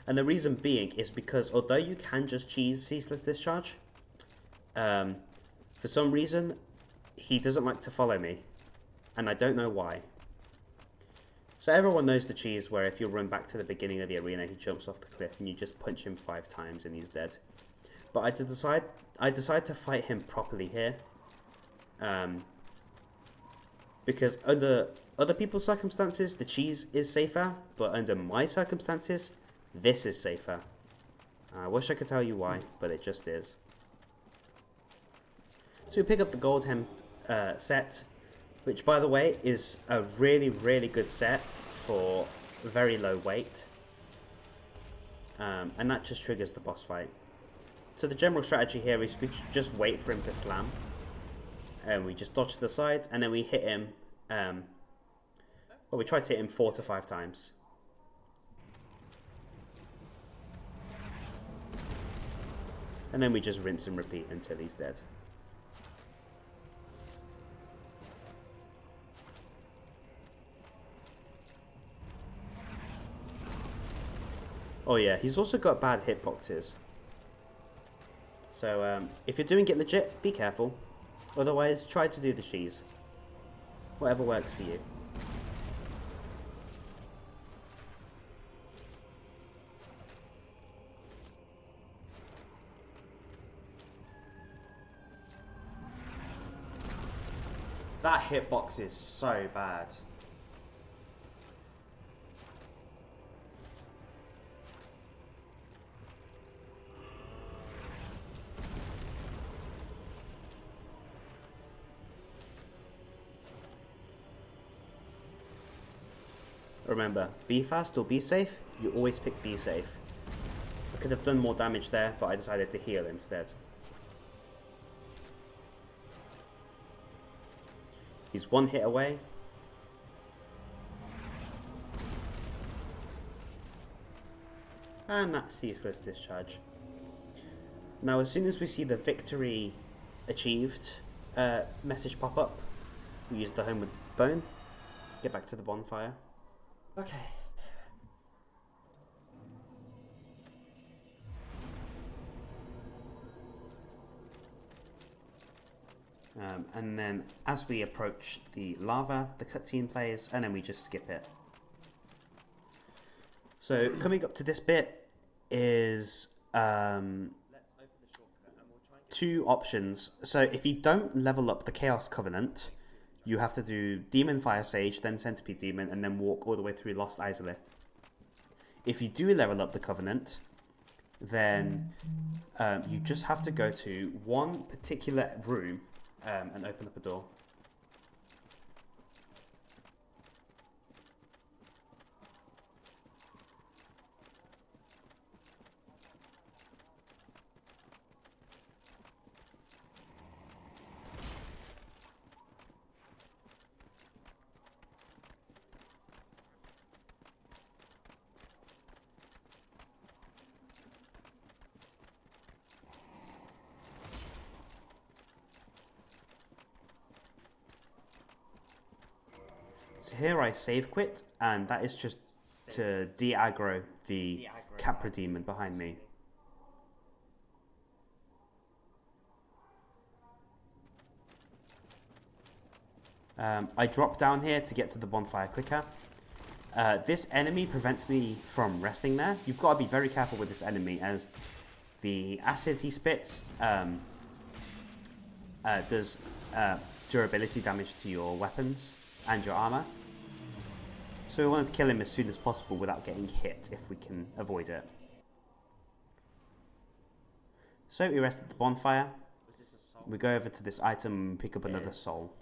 And the reason being is because although you can just cheese Ceaseless Discharge, for some reason, he doesn't like to follow me, and I don't know why. So everyone knows the cheese where if you run back to the beginning of the arena, he jumps off the cliff and you just punch him 5 times and he's dead. But I decide to fight him properly here, because under other people's circumstances, the cheese is safer, but under my circumstances, this is safer. I wish I could tell you why, but it just is. So we pick up the Goldhem set, which by the way is a really, really good set for very low weight. And that just triggers the boss fight. So the general strategy here is we just wait for him to slam. And we just dodge to the sides, and then we hit him, well, we try to hit him 4 to 5 times. And then we just rinse and repeat until he's dead. Oh yeah, he's also got bad hitboxes. So if you're doing it legit, be careful. Otherwise, try to do the cheese. Whatever works for you. That hitbox is so bad. Remember, be fast or be safe, you always pick be safe. I could have done more damage there, but I decided to heal instead. He's 1 hit away. And that's Ceaseless Discharge. Now as soon as we see the victory achieved message pop up, we use the Homeward Bone, get back to the bonfire. Okay. And then as we approach the lava, the cutscene plays, and then we just skip it. So coming up to this bit is Let's open the shortcut and we'll try and get 2 options. So if you don't level up the Chaos Covenant, you have to do Demon Fire Sage, then Centipede Demon, and then walk all the way through Lost Izalith. If you do level up the Covenant, then you just have to go to one particular room and open up a door. So here I save quit, and that is just to de-aggro the Capra demon behind me. I drop down here to get to the bonfire quicker. This enemy prevents me from resting there. You've got to be very careful with this enemy, as the acid he spits does durability damage to your weapons and your armor. So we want to kill him as soon as possible without getting hit if we can avoid it. So we rest at the bonfire. We go over to this item and pick up another soul.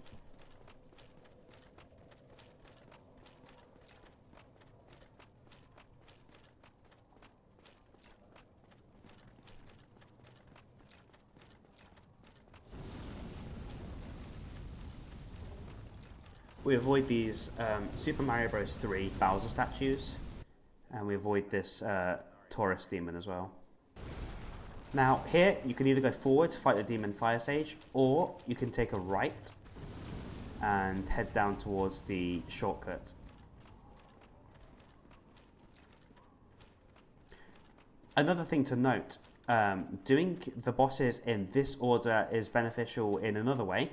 We avoid these Super Mario Bros. 3 Bowser statues, and we avoid this Taurus demon as well. Now here, you can either go forward to fight the demon Fire Sage, or you can take a right and head down towards the shortcut. Another thing to note, doing the bosses in this order is beneficial in another way,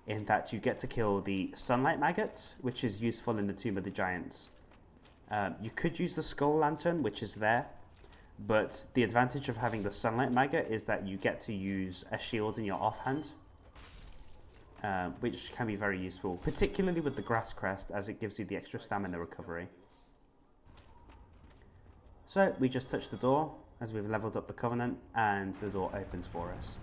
in that you get to kill the Sunlight Maggot, which is useful in the Tomb of the Giants. You could use the Skull Lantern, which is there, but the advantage of having the Sunlight Maggot is that you get to use a shield in your offhand, which can be very useful, particularly with the Grass Crest, as it gives you the extra stamina recovery. So we just touch the door as we've leveled up the Covenant, and the door opens for us.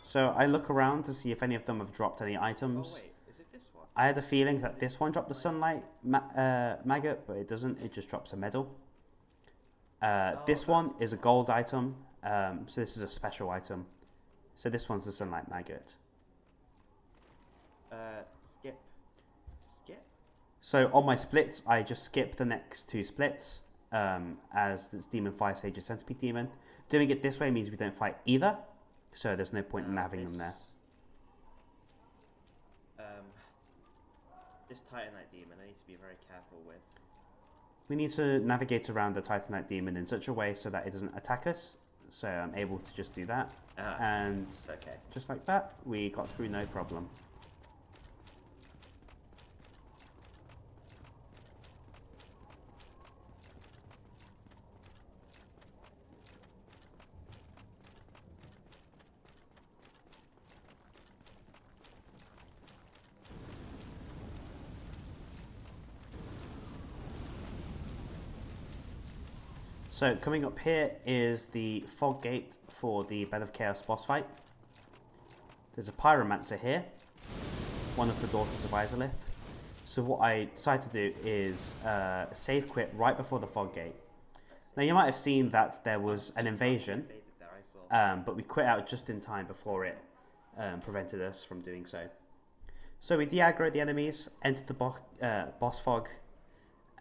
So I look around to see if any of them have dropped any items. Oh wait, is it this one? I had a feeling that this one dropped the Sunlight Maggot, but it doesn't. It just drops a medal. This one is a gold item, so this is a special item. So this one's the Sunlight Maggot. Skip. Skip? So on my splits, I just skip the next two splits, as this Demon Fire Sage is Centipede Demon. Doing it this way means we don't fight either, so there's no point in having them there. This Titanite demon I need to be very careful with. We need to navigate around the Titanite demon in such a way so that it doesn't attack us. So I'm able to just do that. And okay. Just like that, we got through no problem. So coming up here is the fog gate for the Bed of Chaos boss fight. There's a pyromancer here, one of the daughters of Izalith. So what I decided to do is save quit right before the fog gate. Now you might have seen that there was an invasion, but we quit out just in time before it prevented us from doing so. So we de-aggroed the enemies, entered the boss fog,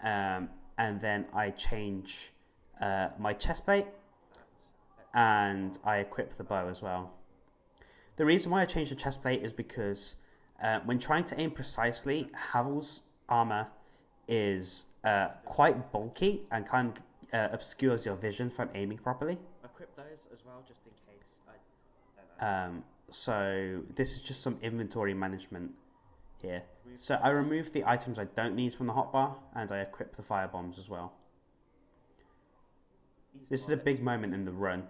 and then I change my chestplate, and I equip the bow as well. The reason why I changed the chestplate is because when trying to aim precisely, Havel's armor is quite bulky and kind of obscures your vision from aiming properly. Equip those as well, just in case. So this is just some inventory management here. So I remove the items I don't need from the hotbar, and I equip the fire bombs as well. This is a big moment in the run,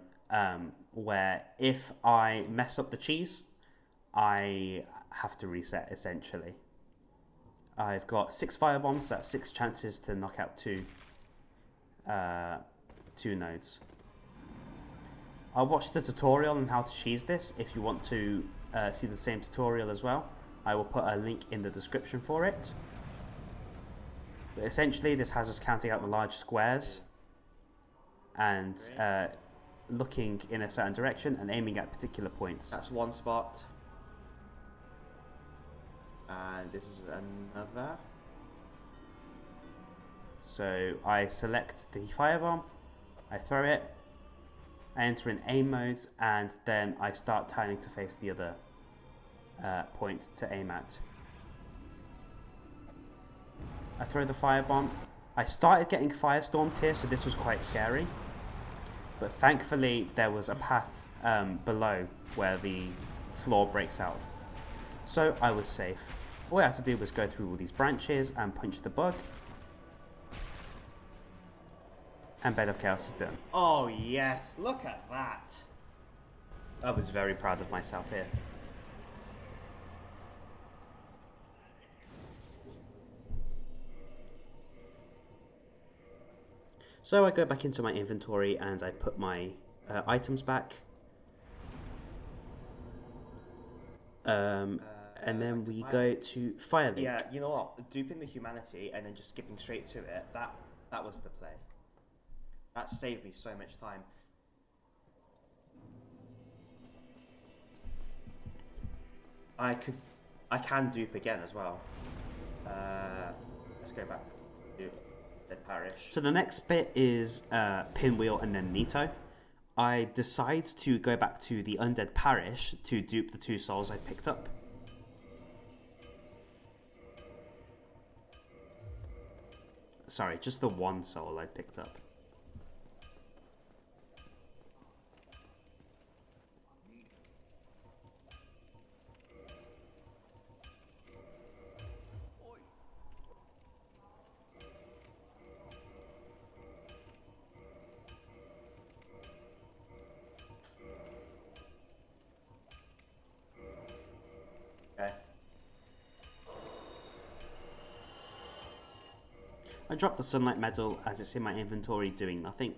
where if I mess up the cheese, I have to reset, essentially. I've got 6 fire bombs, that's 6 chances to knock out two nodes. I'll watch the tutorial on how to cheese this if you want to see the same tutorial as well. I will put a link in the description for it. But essentially this has us counting out the large squares and looking in a certain direction and aiming at particular points. That's one spot. And this is another. So I select the firebomb, I throw it, I enter in aim mode, and then I start turning to face the other point to aim at. I throw the firebomb. I started getting firestormed here, so this was quite scary. But thankfully, there was a path below where the floor breaks out. So I was safe. All I had to do was go through all these branches and punch the bug. And Bed of Chaos is done. Oh yes, look at that. I was very proud of myself here. So I go back into my inventory and I put my items back. And then we go to Firelink. Yeah, you know what? Duping the humanity and then just skipping straight to it, that was the play. That saved me so much time. I can dupe again as well. Let's go back to Dead Parish. So the next bit is Pinwheel and then Nito. I decide to go back to the Undead Parish to dupe the 2 souls I picked up. Sorry, just the 1 soul I picked up. Okay. I drop the Sunlight Medal as it's in my inventory doing nothing.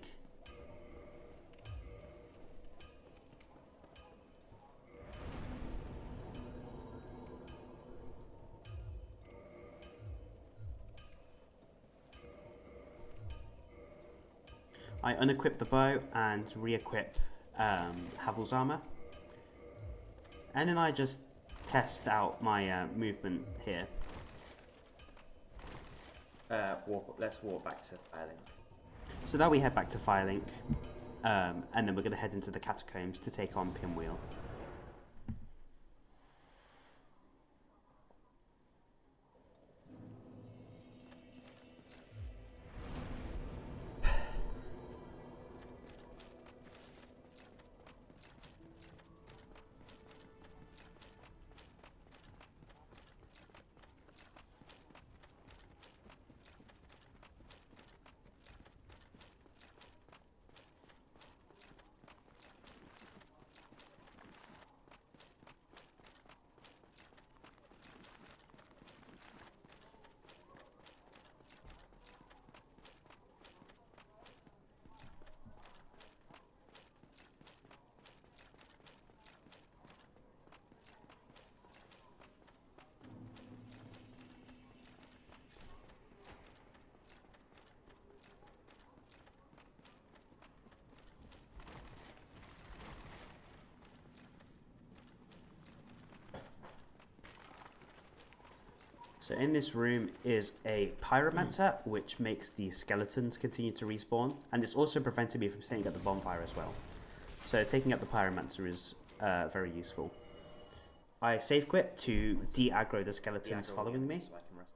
I unequip the bow and re-equip Havel's armor. And then I just test out my movement here. Let's walk back to Firelink. So now we head back to Firelink, and then we're going to head into the catacombs to take on Pinwheel. So in this room is a pyromancer, which makes the skeletons continue to respawn, and it's also prevented me from setting up the bonfire as well. So taking up the pyromancer is very useful. I save quit to de-aggro the skeletons following me. So I can rest.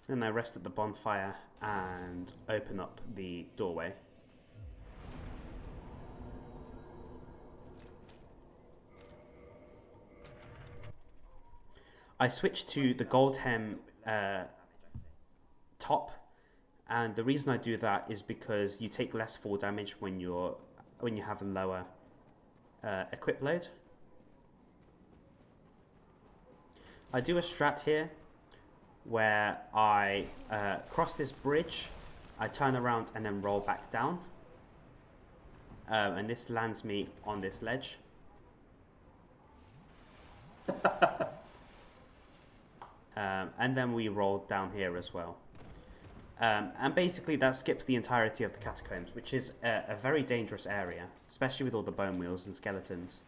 Then I rest at the bonfire and open up the doorway. I switch to the Goldhem top, and the reason I do that is because you take less fall damage when you have a lower equip load. I do a strat here where I cross this bridge, I turn around and then roll back down, and this lands me on this ledge. And then we roll down here as well. And basically that skips the entirety of the catacombs, which is a very dangerous area, especially with all the bone wheels and skeletons.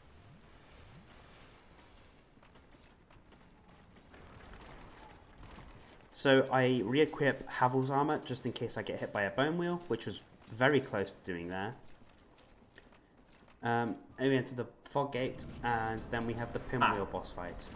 So I re-equip Havel's armor just in case I get hit by a bone wheel, which was very close to doing there. And we enter the fog gate, and then we have the pinwheel boss fight.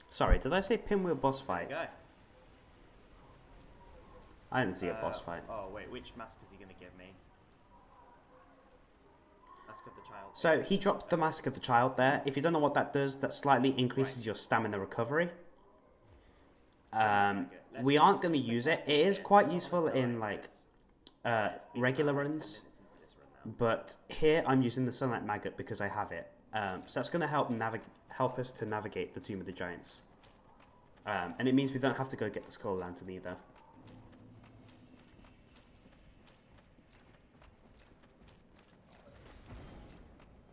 Sorry, did I say pinwheel boss fight? Go. I didn't see a boss fight. Oh wait, which mask is he gonna give me? Mask of the Child. So he dropped the Mask of the Child there. If you don't know what that does, that slightly increases your stamina recovery. We aren't going to use it. It is quite useful in like regular runs, but here I'm using the Sunlight Maggot because I have it. So that's going to help us to navigate the Tomb of the Giants, and it means we don't have to go get the Skull Lantern either.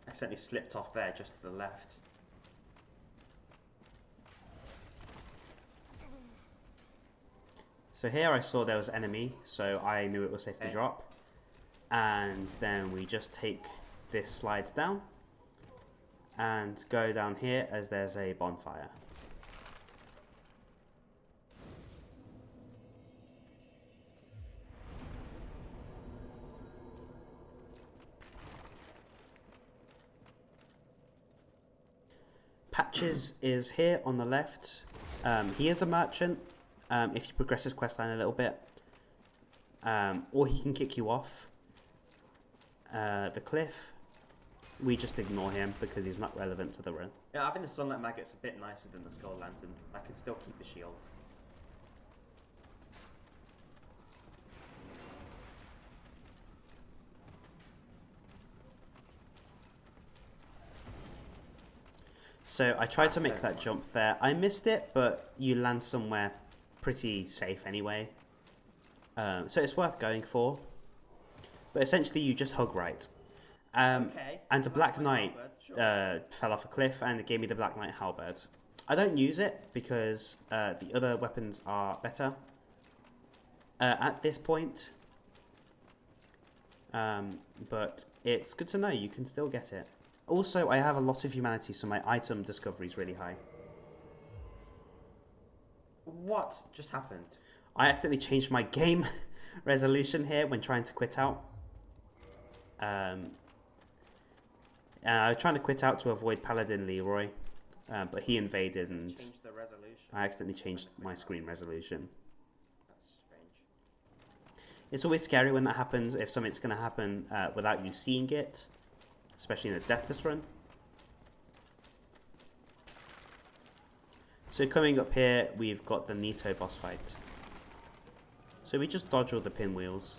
Accidentally slipped off there, just to the left. So here I saw there was an enemy, so I knew it was safe to drop. And then we just take this slides down and go down here as there's a bonfire. Patches is here on the left. He is a merchant if you progress his questline a little bit. Or he can kick you off the cliff. We just ignore him because he's not relevant to the run. Yeah, I think the Sunlight Maggot's a bit nicer than the Skull Lantern. I can still keep the shield. So I tried to make that jump there. I missed it, but you land somewhere pretty safe anyway. So it's worth going for. But essentially you just hug right. Okay. And a Black Knight Sure. fell off a cliff and it gave me the Black Knight halberd. I don't use it because the other weapons are better at this point. But it's good to know you can still get it. Also, I have a lot of humanity, so my item discovery is really high. What just happened? I accidentally changed my game resolution here when trying to quit out. And I was trying to quit out to avoid Paladin Leroy, but he invaded and Change the resolution. I accidentally changed my screen resolution. That's strange. It's always scary when that happens, if something's going to happen without you seeing it, especially in a Deathless run. So coming up here, we've got the Nito boss fight. So we just dodge all the pinwheels.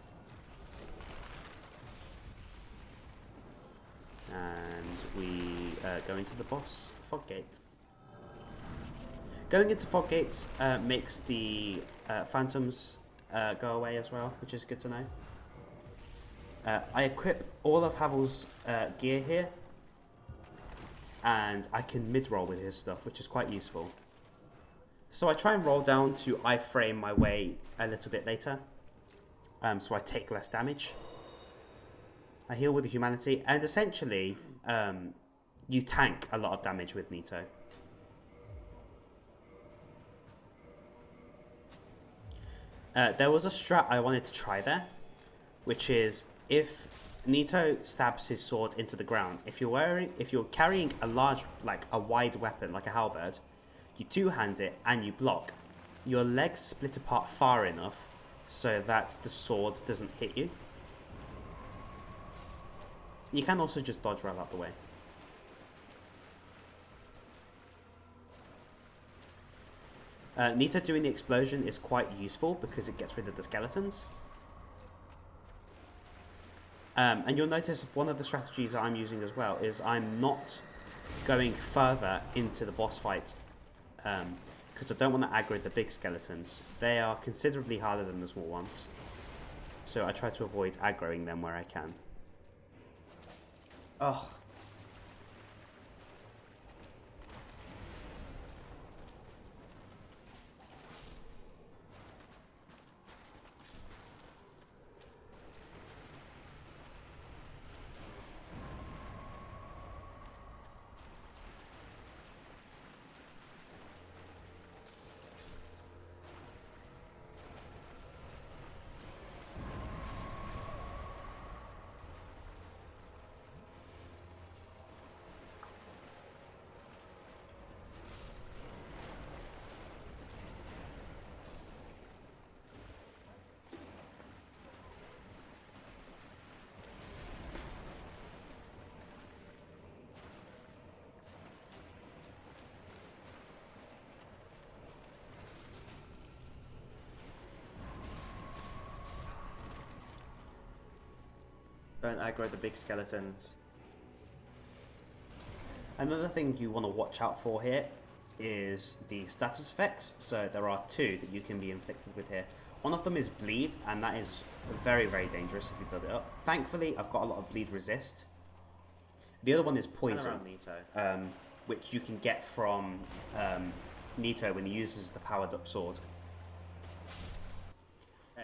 And we go into the boss, Fog Gate. Going into Fog Gates makes the phantoms go away as well, which is good to know. I equip all of Havel's gear here, and I can mid-roll with his stuff, which is quite useful. So I try and roll down to iframe my way a little bit later, so I take less damage. I heal with the humanity, and essentially you tank a lot of damage with Nito. There was a strat I wanted to try there, which is if Nito stabs his sword into the ground, if you're carrying a large, like a wide weapon like a halberd, you two-hand it and you block. Your legs split apart far enough so that the sword doesn't hit you. You can also just dodge right out the way. Nito doing the explosion is quite useful because it gets rid of the skeletons. And you'll notice one of the strategies that I'm using as well is I'm not going further into the boss fight because I don't want to aggro the big skeletons. They are considerably harder than the small ones. So I try to avoid aggroing them where I can. Oh, Don't aggro the big skeletons. Another thing you want to watch out for here is the status effects. So there are two that you can be inflicted with here. One of them is bleed, and that is very, very dangerous if you build it up. Thankfully, I've got a lot of bleed resist. The other one is poison, which you can get from Nito when he uses the powered up sword.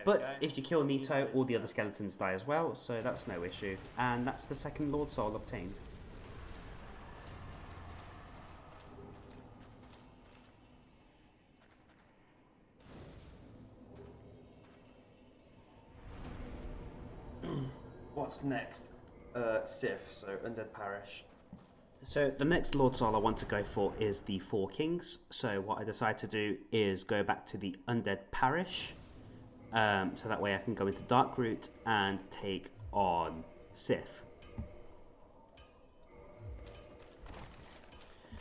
But if you kill Nito, all the other skeletons die as well, so that's no issue. And that's the second Lord Soul obtained. What's next? Seath, so Undead Parish. So the next Lord Soul I want to go for is the Four Kings. So what I decide to do is go back to the Undead Parish. So that way I can go into Darkroot and take on Seath.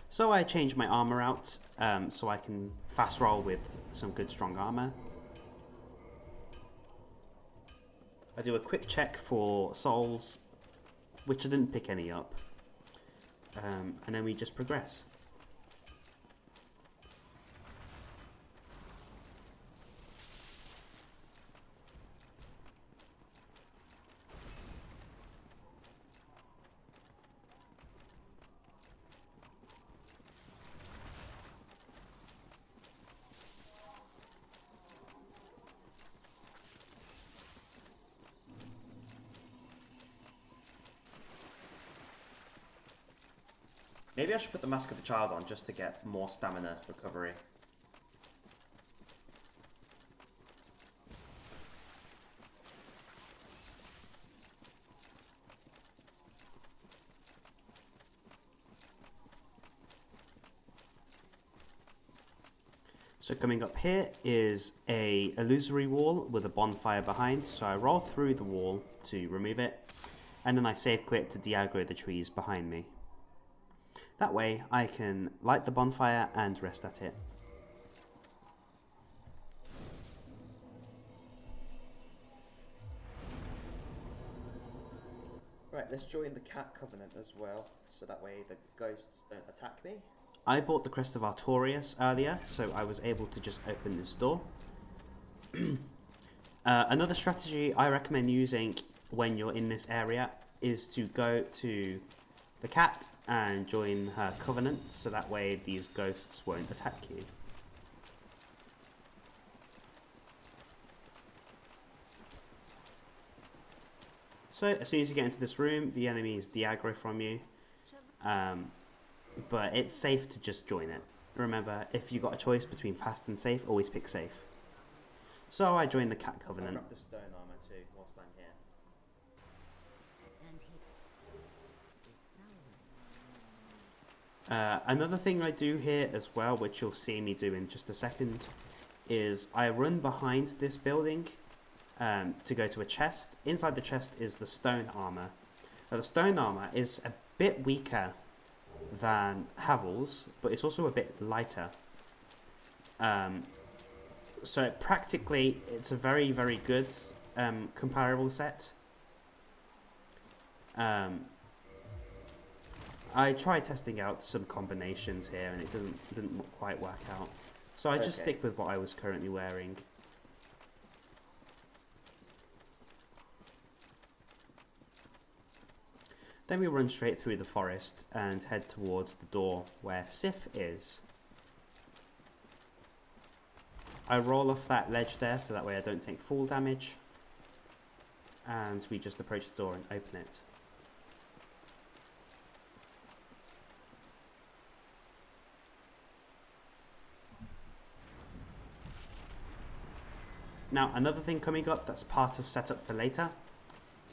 So I change my armor out so I can fast roll with some good strong armor. I do a quick check for souls, which I didn't pick any up, and then we just progress. Maybe I should put the Mask of the Child on just to get more stamina recovery. So coming up here is a illusory wall with a bonfire behind, so I roll through the wall to remove it, and then I save quit to de-aggro the trees behind me. That way I can light the bonfire and rest at it. Right, let's join the Cat Covenant as well, so that way the ghosts don't attack me. I bought the Crest of Artorias earlier, so I was able to just open this door. Another strategy I recommend using when you're in this area is to go to the cat and join her covenant, so that way these ghosts won't attack you. So as soon as you get into this room, the enemy is de-aggro from you, but it's safe to just join it. Remember, if you got a choice between fast and safe, always pick safe. So I joined the cat covenant. I'll grab the stone armor too whilst I'm here. Another thing I do here as well, which you'll see me do in just a second, is I run behind this building to go to a chest. Inside the chest is the stone armor. Now, the stone armor is a bit weaker than Havel's, but it's also a bit lighter. So practically, it's a very, very good comparable set. I tried testing out some combinations here, and it didn't quite work out. So I just stick with what I was currently wearing. Then we run straight through the forest and head towards the door where Seath is. I roll off that ledge there so that way I don't take fall damage. And we just approach the door and open it. Now, another thing coming up that's part of setup for later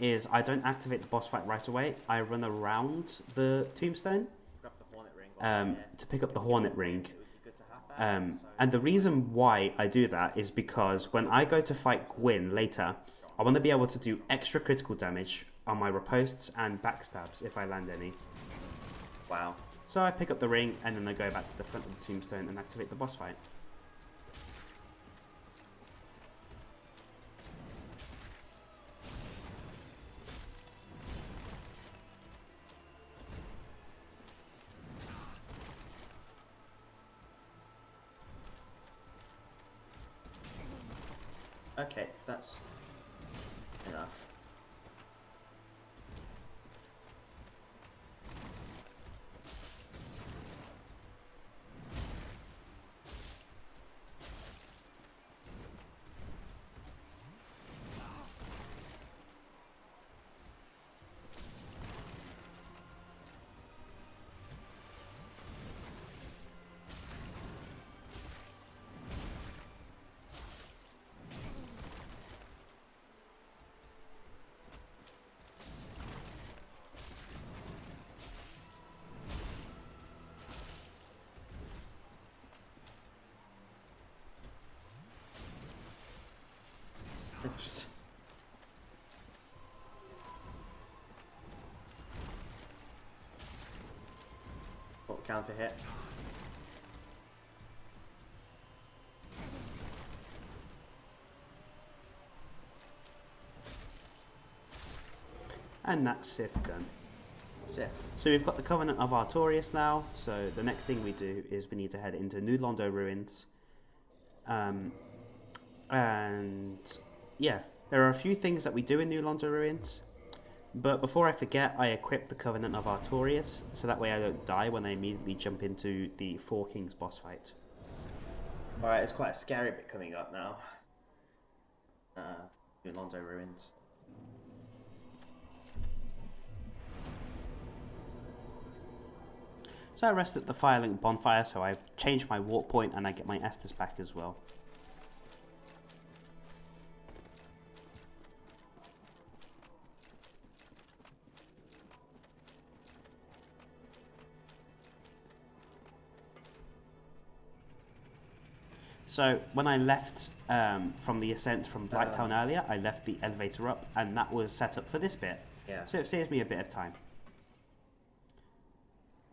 is I don't activate the boss fight right away. I run around the tombstone Grab the Hornet Ring to pick up the Hornet Ring. It would be good to have that. And the reason why I do that is because when I go to fight Gwyn later, I want to be able to do extra critical damage on my ripostes and backstabs if I land any. Wow. So I pick up the ring and then I go back to the front of the tombstone and activate the boss fight. That's enough. What counter hit? And that's Seath done. Seath. So we've got the Covenant of Artorias now, so the next thing we do is we need to head into New Londo Ruins. And yeah, there are a few things that we do in New Londo Ruins, but before I forget, I equip the Covenant of Artorias, so that way I don't die when I immediately jump into the Four Kings boss fight. Alright, it's quite a scary bit coming up now. New Londo Ruins. So I rest at the Firelink Bonfire, so I've changed my warp point and I get my Estus back as well. So when I left from the ascent from Blacktown earlier, I left the elevator up, and that was set up for this bit. Yeah. So it saves me a bit of time.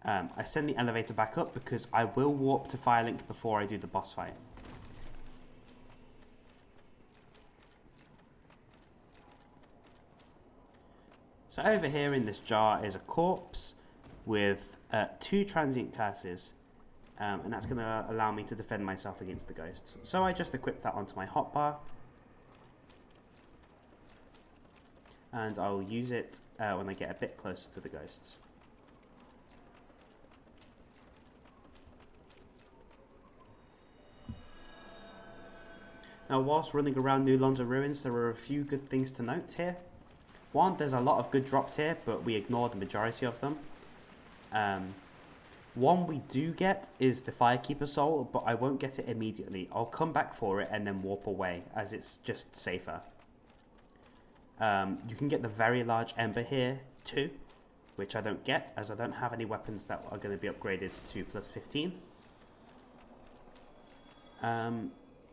I send the elevator back up because I will warp to Firelink before I do the boss fight. So over here in this jar is a corpse with 2 transient curses. And that's going to allow me to defend myself against the ghosts. So I just equip that onto my hotbar. And I'll use it when I get a bit closer to the ghosts. Now, whilst running around New Londo Ruins, there are a few good things to note here. One, there's a lot of good drops here, but we ignore the majority of them. One we do get is the Firekeeper Soul, but I won't get it immediately. I'll come back for it and then warp away, as it's just safer. You can get the very large Ember here too, which I don't get, as I don't have any weapons that are going to be upgraded to plus 15.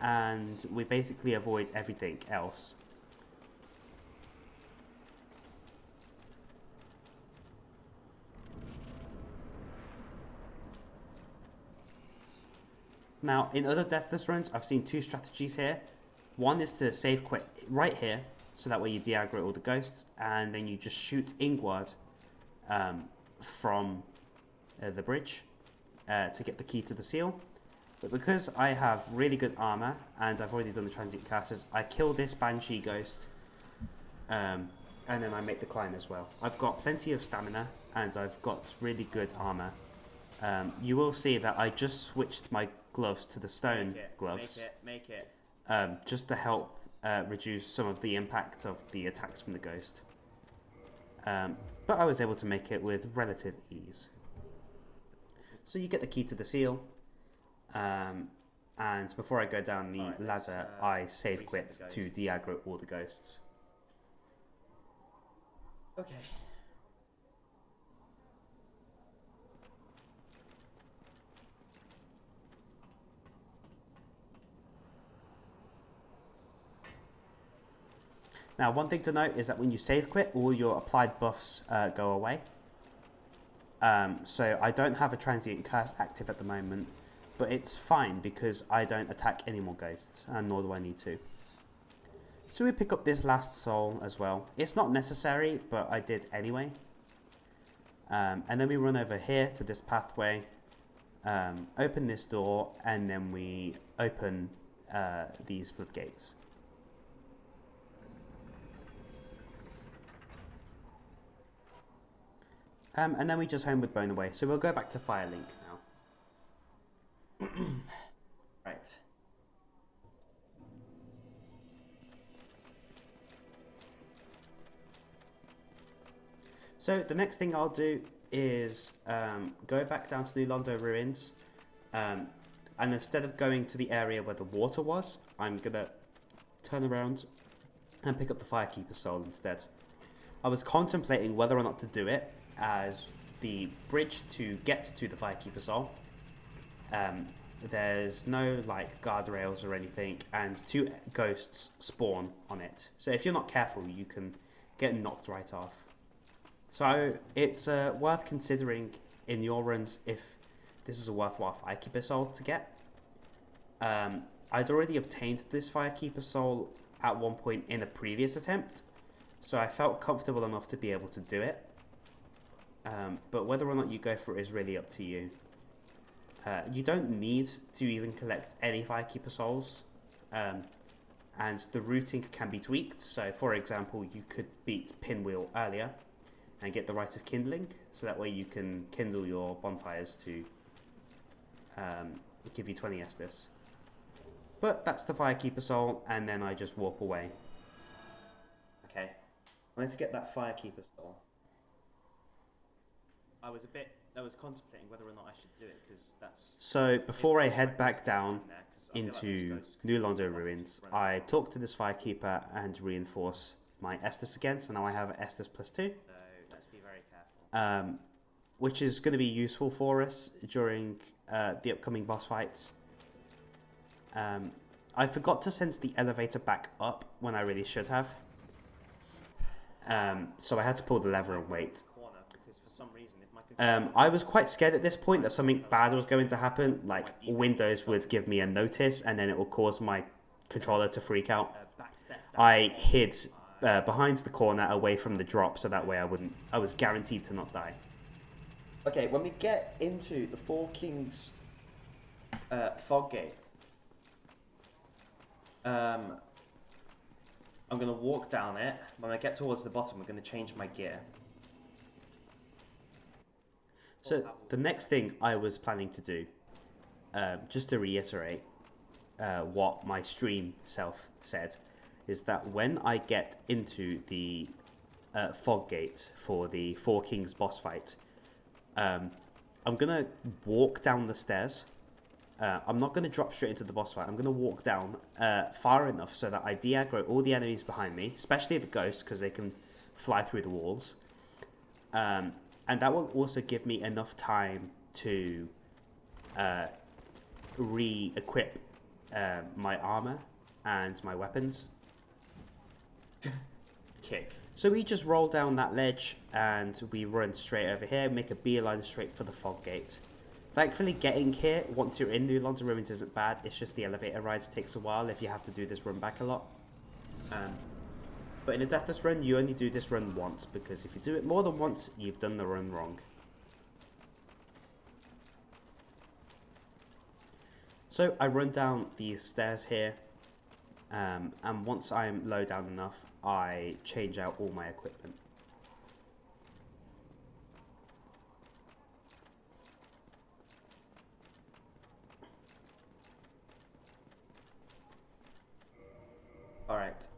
And we basically avoid everything else. Now, in other Deathless runs, I've seen 2 strategies here. One is to save quit right here, so that way you de-aggro all the ghosts, and then you just shoot inward from the bridge to get the key to the seal. But because I have really good armor, and I've already done the transient curses, I kill this Banshee ghost, and then I make the climb as well. I've got plenty of stamina, and I've got really good armor. You will see that I just switched my gloves to the stone gloves. Make it. Just to help reduce some of the impact of the attacks from the ghost. But I was able to make it with relative ease. So you get the key to the seal. And before I go down the ladder, I save quit to de-aggro all the ghosts. Okay. Now, one thing to note is that when you save quit, all your applied buffs go away. So I don't have a transient curse active at the moment, but it's fine because I don't attack any more ghosts, and nor do I need to. So we pick up this last soul as well. It's not necessary, but I did anyway. And then we run over here to this pathway, open this door, and then we open these floodgates. And then we just homeward bone away. So we'll go back to Firelink now. Right. So the next thing I'll do is go back down to the Londo ruins, and instead of going to the area where the water was, I'm gonna turn around and pick up the Firekeeper soul instead. I was contemplating whether or not to do it as the bridge to get to the Firekeeper soul. There's no like guardrails or anything, and 2 ghosts spawn on it. So if you're not careful, you can get knocked right off. So it's worth considering in your runs if this is a worthwhile Firekeeper soul to get. I'd already obtained this Firekeeper soul at one point in a previous attempt, so I felt comfortable enough to be able to do it. But whether or not you go for it is really up to you. You don't need to even collect any Firekeeper souls, and the routing can be tweaked. So for example, you could beat Pinwheel earlier and get the Rite of Kindling, so that way you can kindle your bonfires to give you 20 Estus. But that's the Firekeeper soul, and then I just walk away. Okay. I need to get that Firekeeper soul. I was contemplating whether or not I should do it, because that's... So before I head back down into New Londo ruins, I talk to this Firekeeper and reinforce my Estus again, so now I have Estus +2. So let's be very careful. Which is going to be useful for us during the upcoming boss fights. I forgot to send the elevator back up when I really should have. So I had to pull the lever and wait. I was quite scared at this point that something bad was going to happen, like Windows would give me a notice and then it will cause my controller to freak out. I hid behind the corner away from the drop, so that way I was guaranteed to not die. Okay, when we get into the Four Kings fog gate, I'm going to walk down it. When I get towards the bottom, I'm going to change my gear. So the next thing I was planning to do, just to reiterate what my stream self said, is that when I get into the fog gate for the Four Kings boss fight, I'm going to walk down the stairs. I'm not going to drop straight into the boss fight. I'm going to walk down far enough so that I de-aggro all the enemies behind me, especially the ghosts, because they can fly through the walls. And that will also give me enough time to re-equip my armor and my weapons. Kick. So we just roll down that ledge and we run straight over here, make a beeline straight for the fog gate. Thankfully, getting here once you're in New Londo ruins isn't bad. It's just the elevator rides takes a while if you have to do this run back a lot. But in a Deathless run, you only do this run once, because if you do it more than once, you've done the run wrong. So I run down these stairs here, and once I'm low down enough, I change out all my equipment. Alright.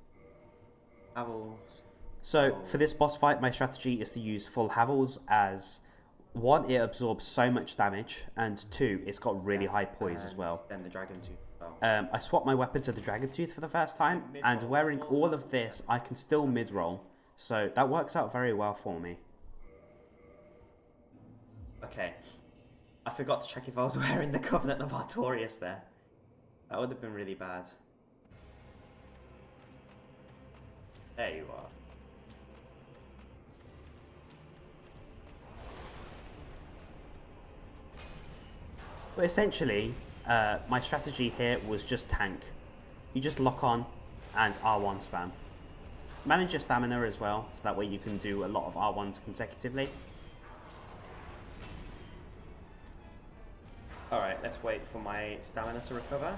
So for this boss fight, my strategy is to use full Havels, as 1, it absorbs so much damage, and 2, it's got really high poise as well. Then the Dragon Tooth. I swapped my weapon to the Dragon Tooth for the first time, and wearing all of this, I can still mid-roll. So that works out very well for me. Okay. I forgot to check if I was wearing the Covenant of Artorias there. That would have been really bad. There you are. But essentially, my strategy here was just tank. You just lock on and R1 spam. Manage your stamina as well, so that way you can do a lot of R1s consecutively. Alright, let's wait for my stamina to recover.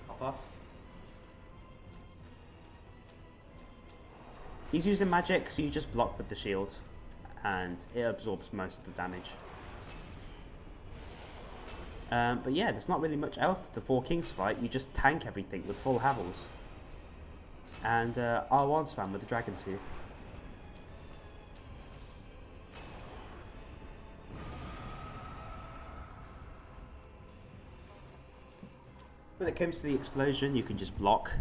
Hop off. He's using magic, so you just block with the shield, and it absorbs most of the damage. But yeah, there's not really much else to the Four Kings fight. You just tank everything with full Havels. And R1 spam with the Dragon Tooth. When it comes to the explosion, you can just block.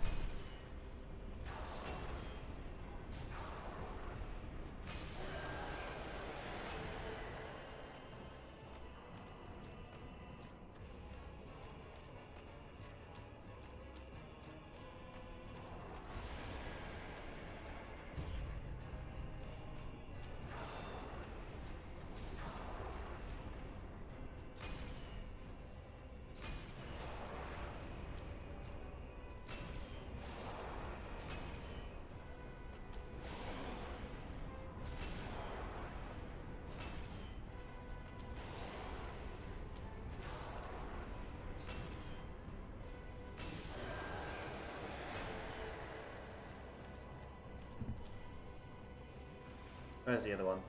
Where's the other one?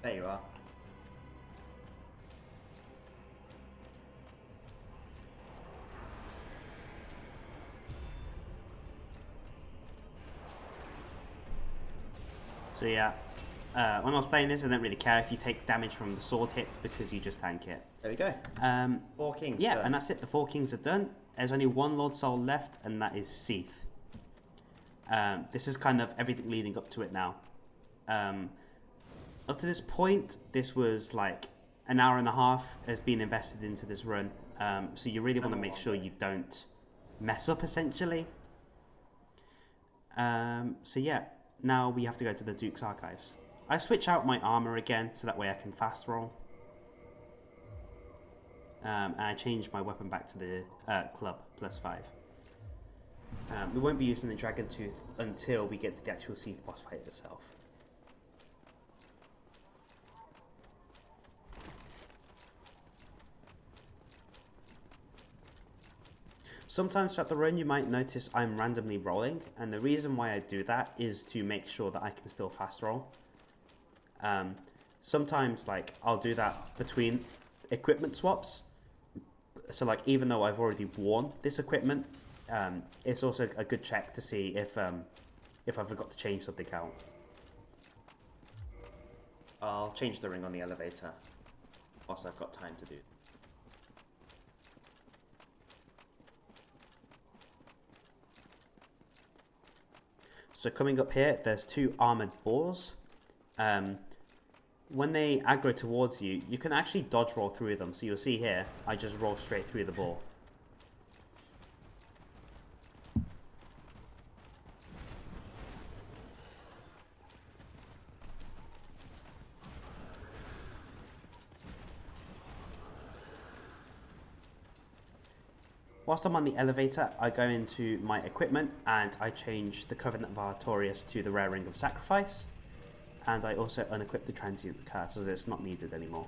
There you are. So yeah, when I was playing this, I didn't really care if you take damage from the sword hits because you just tank it. There we go. Four Kings. Yeah, done. and that's it. The Four Kings are done. There's only one Lord Soul left, and that is Seath. This is kind of everything leading up to it now. Up to this point, this was like an hour and a half has been invested into this run. So you really want to make sure you don't mess up, essentially. So yeah, now we have to go to the Duke's Archives. I switch out my armor again, so that way I can fast roll. And I change my weapon back to the club, +5. We won't be using the Dragon Tooth until we get to the actual Seath boss fight itself. Sometimes throughout the run you might notice I'm randomly rolling, and the reason why I do that is to make sure that I can still fast roll. Sometimes like I'll do that between equipment swaps, so like even though I've already worn this equipment, it's also a good check to see if I forgot to change something out. I'll change the ring on the elevator whilst I've got time to do. So coming up here, there's two armoured boars. When they aggro towards you, you can actually dodge roll through them. So you'll see here, I just roll straight through the boar. Whilst I'm on the elevator, I go into my equipment and I change the Covenant of Artorias to the Rare Ring of Sacrifice. And I also unequip the Transient Curse as it's not needed anymore.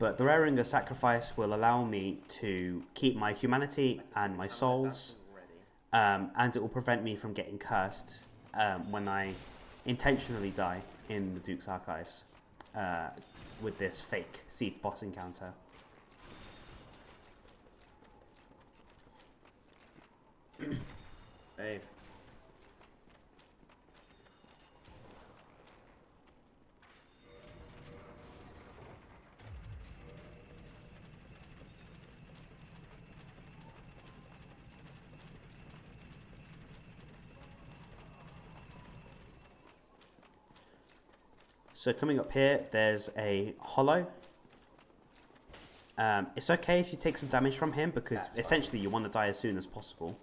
But the Rare Ring of Sacrifice will allow me to keep my humanity and my souls. And it will prevent me from getting cursed when I intentionally die in the Duke's Archives with this fake Seath boss encounter. Dave. So coming up here, there's a hollow. It's okay if you take some damage from him because essentially you want to die as soon as possible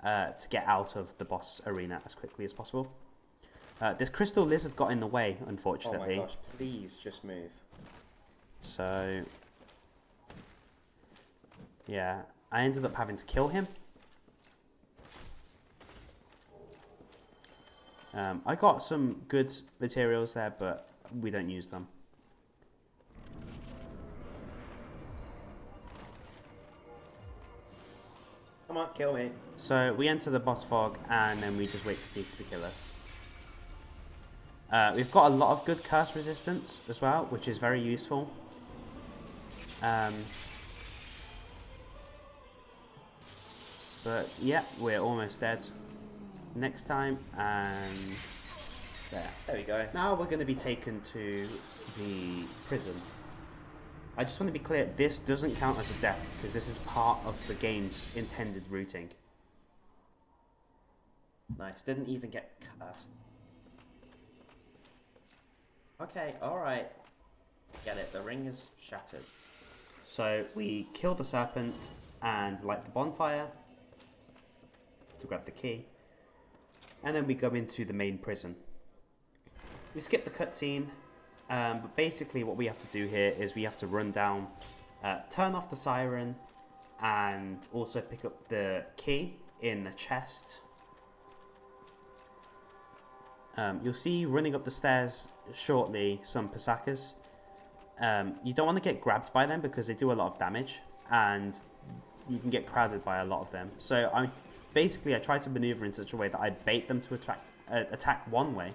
to get out of the boss arena as quickly as possible. This crystal lizard got in the way, unfortunately. Oh my gosh, please just move. So, yeah, I ended up having to kill him. I got some good materials there, but we don't use them. Come on, kill me. So we enter the boss fog, and then we just wait for Seath to kill us. We've got a lot of good curse resistance as well, which is very useful. But yeah, we're almost dead. Next time, and there we go. Now we're going to be taken to the prison. I just want to be clear, this doesn't count as a death because this is part of the game's intended routing. Nice, didn't even get cursed. Okay, alright. Get it, the ring is shattered. So we kill the serpent and light the bonfire to grab the key. And then we go into the main prison. We skip the cutscene, but basically what we have to do here is we have to run down, turn off the siren, and also pick up the key in the chest. You'll see running up the stairs shortly some Pasakas. You don't want to get grabbed by them because they do a lot of damage, and you can get crowded by a lot of them. So I try to maneuver in such a way that I bait them to attack one way,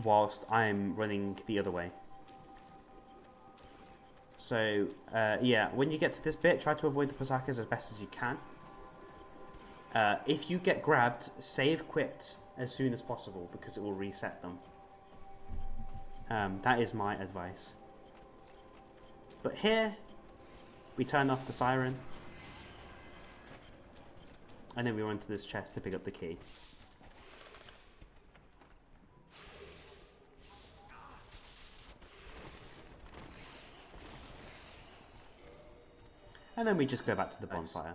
whilst I'm running the other way. So yeah, when you get to this bit, try to avoid the Pasakas as best as you can. If you get grabbed, save quit as soon as possible because it will reset them. That is my advice. But here, we turn off the siren. And then we run to this chest to pick up the key. And then we just go back to the bonfire.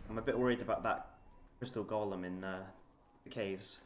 I'm a bit worried about that crystal golem in the caves.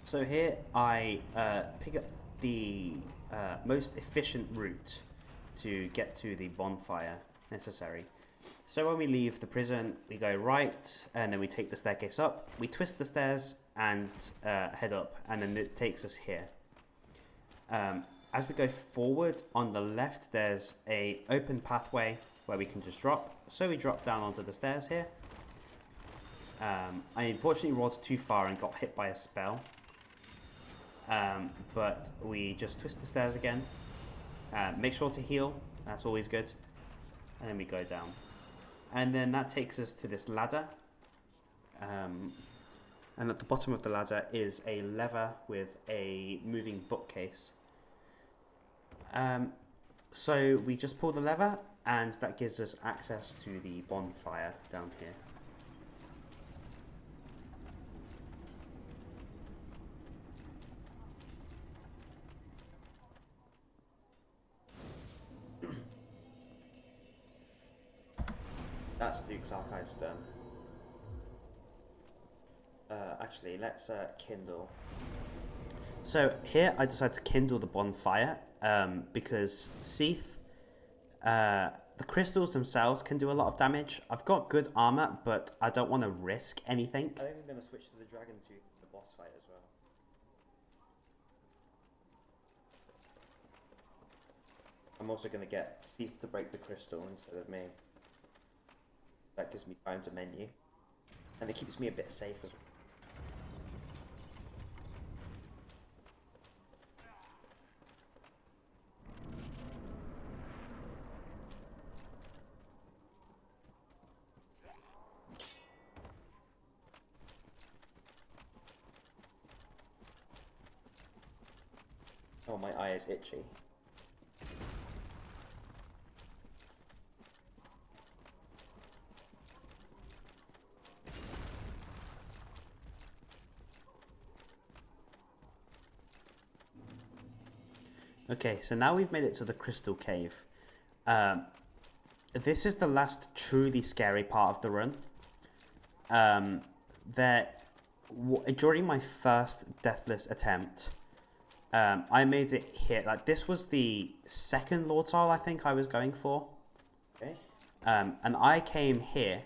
So here I pick up the most efficient route to get to the bonfire necessary. So when we leave the prison, we go right, and then we take the staircase up. We twist the stairs and head up, and then it takes us here. As we go forward, on the left, there's a open pathway where we can just drop. So we drop down onto the stairs here. I unfortunately rolled too far and got hit by a spell. But we just twist the stairs again. Make sure to heal, that's always good. And then we go down. And then that takes us to this ladder. And at the bottom of the ladder is a lever with a moving bookcase. So we just pull the lever, and that gives us access to the bonfire down here. That's Duke's Archives done. Actually, let's kindle. So here I decided to kindle the bonfire because Seath, the crystals themselves can do a lot of damage. I've got good armor, but I don't want to risk anything. I think I'm going to switch to the Dragon Tooth for the boss fight as well. I'm also going to get Seath to break the crystal instead of me. That gives me time to menu. And it keeps me a bit safe as well. Oh, my eye is itchy. Okay, so now we've made it to the crystal cave. This is the last truly scary part of the run. During my first Deathless attempt, I made it here. Like, this was the second Lord Soul I think I was going for. Okay. And I came here,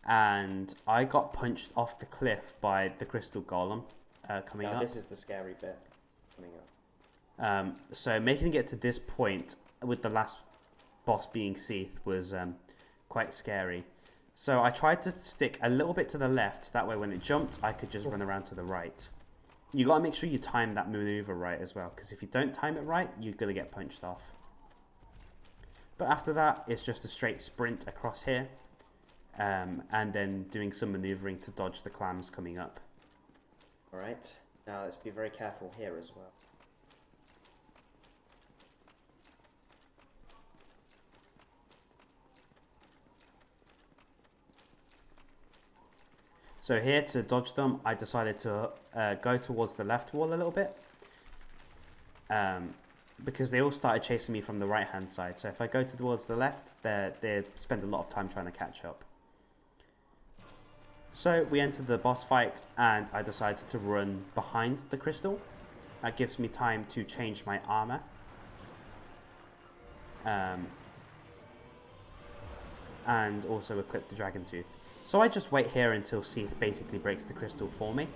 and I got punched off the cliff by the crystal golem coming up. Now this is the scary bit coming up. So making it to this point with the last boss being Seath was quite scary. So I tried to stick a little bit to the left, that way when it jumped I could just run around to the right. You gotta make sure you time that maneuver right as well, because if you don't time it right, you're gonna get punched off. But after that, it's just a straight sprint across here, and then doing some maneuvering to dodge the clams coming up. Alright, now let's be very careful here as well. So here, to dodge them, I decided to go towards the left wall a little bit. Because they all started chasing me from the right hand side. So if I go towards the left, they spend a lot of time trying to catch up. So we entered the boss fight, and I decided to run behind the crystal. That gives me time to change my armor. And also equip the dragon tooth. So I just wait here until Seath basically breaks the crystal for me.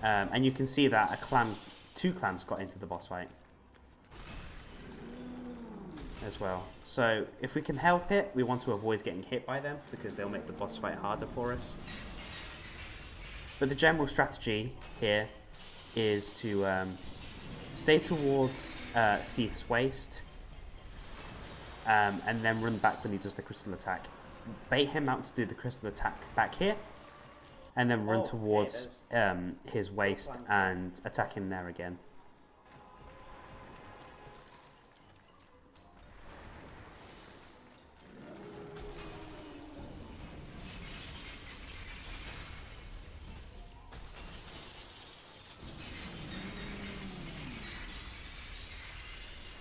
And you can see that two clams got into the boss fight as well. So if we can help it, we want to avoid getting hit by them, because they'll make the boss fight harder for us. But the general strategy here is to stay towards Seath's waist, and then run back when he does the crystal attack. Bait him out to do the crystal attack back here, and then run towards his waist and attack him there again.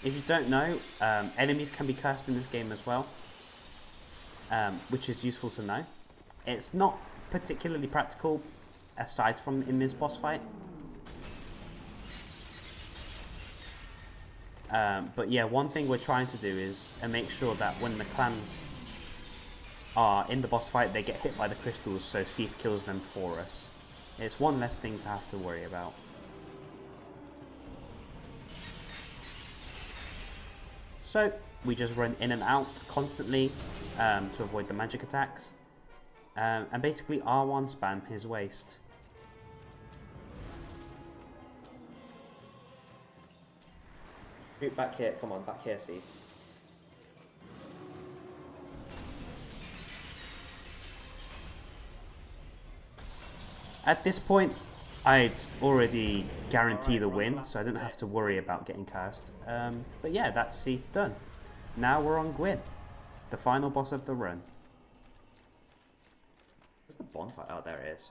If you don't know, enemies can be cursed in this game as well, which is useful to know. It's not particularly practical aside from in this boss fight. But yeah, one thing we're trying to do is make sure that when the clams are in the boss fight, they get hit by the crystals, so Seath kills them for us. It's one less thing to have to worry about. So we just run in and out constantly to avoid the magic attacks. And basically R1 spam his waist. Back here, come on, back here, Seath. At this point, I'd already guaranteed the win, so I didn't have to worry about getting cursed. But yeah, that's Seath done. Now we're on Gwyn, the final boss of the run. Where's the bonfire? Oh, there it is.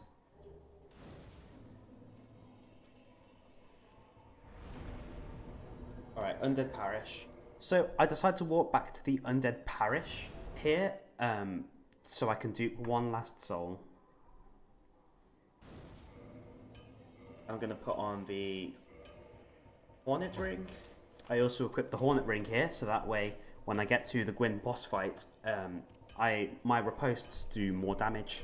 Alright, Undead Parish. So I decided to walk back to the Undead Parish here, so I can dupe one last soul. I'm going to put on the Hornet Ring. I also equipped the Hornet Ring here, so that way when I get to the Gwyn boss fight, my riposts do more damage.